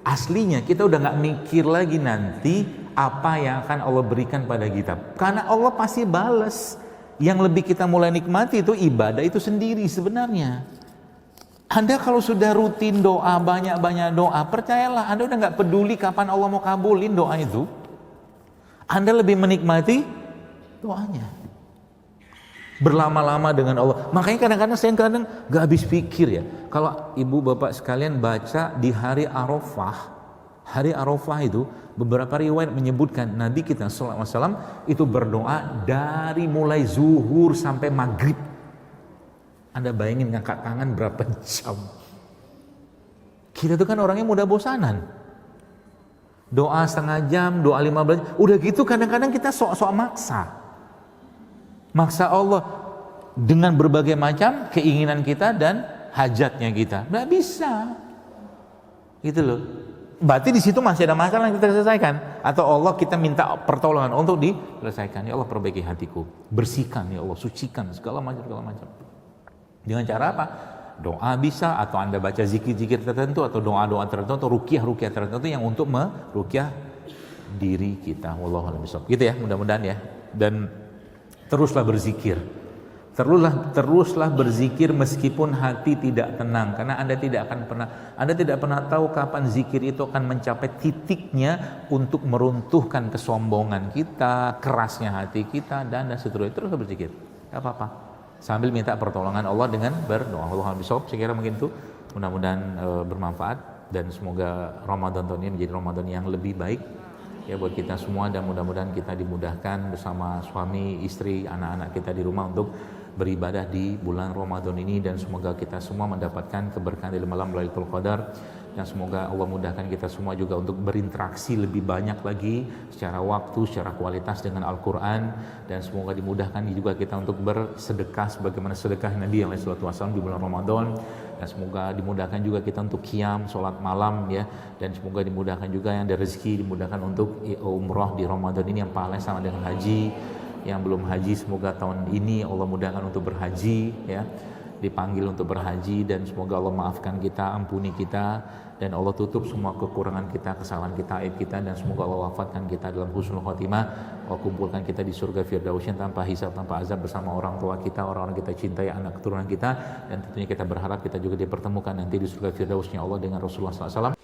[SPEAKER 1] aslinya kita udah gak mikir lagi nanti apa yang akan Allah berikan pada kita, karena Allah pasti balas. Yang lebih kita mulai nikmati itu ibadah itu sendiri sebenarnya. Anda kalau sudah rutin doa, banyak-banyak doa, percayalah Anda udah gak peduli kapan Allah mau kabulin doa itu. Anda lebih menikmati doanya, berlama-lama dengan Allah. Makanya kadang-kadang saya gak habis pikir ya, kalau ibu bapak sekalian baca di hari Arafah itu beberapa riwayat menyebutkan Nabi kita sallallahu alaihi wasallam itu berdoa dari mulai zuhur sampai maghrib. Anda bayangin ngangkat tangan berapa jam. Kita tuh kan orangnya mudah bosanan. Doa setengah jam, doa 15 jam. Udah gitu kadang-kadang kita sok-sok maksa Allah dengan berbagai macam keinginan kita dan hajatnya kita. Nggak bisa. Gitu loh. berarti di situ masih ada masalah yang kita selesaikan, atau Allah kita minta pertolongan untuk diselesaikan. Ya Allah, perbaiki hatiku, bersihkan ya Allah, sucikan segala macam. Dengan cara apa? Doa bisa, atau Anda baca zikir-zikir tertentu, atau doa-doa tertentu, atau ruqyah tertentu yang untuk meruqyah diri kita. Wallahu a'lam bishawab. Gitu ya, mudah-mudahan ya. Dan teruslah berzikir. Teruslah berzikir meskipun hati tidak tenang, karena Anda tidak pernah tahu kapan zikir itu akan mencapai titiknya untuk meruntuhkan kesombongan kita, kerasnya hati kita, dan seterusnya. Teruslah berzikir, gak apa-apa, sambil minta pertolongan Allah dengan berdoa. Allahu a'lam bishawab. Saya kira mungkin itu, mudah-mudahan bermanfaat, dan semoga Ramadan tahun ini menjadi Ramadan yang lebih baik ya buat kita semua, dan mudah-mudahan kita dimudahkan bersama suami, istri, anak-anak kita di rumah untuk beribadah di bulan Ramadan ini, dan semoga kita semua mendapatkan keberkahan di malam Lailatul Qadar, dan semoga Allah mudahkan kita semua juga untuk berinteraksi lebih banyak lagi secara waktu, secara kualitas dengan Al-Quran, dan semoga dimudahkan juga kita untuk bersedekah sebagaimana sedekah Nabi SAW di bulan Ramadan, dan semoga dimudahkan juga kita untuk qiyam, sholat malam ya, dan semoga dimudahkan juga yang ada rezeki dimudahkan untuk umrah di Ramadan ini yang pahalanya sama dengan haji. Yang belum haji semoga tahun ini Allah mudahkan untuk berhaji ya, dipanggil untuk berhaji, dan semoga Allah maafkan kita, ampuni kita, dan Allah tutup semua kekurangan kita, kesalahan kita, aib kita, dan semoga Allah wafatkan kita dalam husnul khotimah. Allah kumpulkan kita di surga Firdausnya tanpa hisab, tanpa azab, bersama orang tua kita, orang-orang kita cintai, anak keturunan kita, dan tentunya kita berharap kita juga dipertemukan nanti di surga Firdausnya Allah dengan Rasulullah SAW.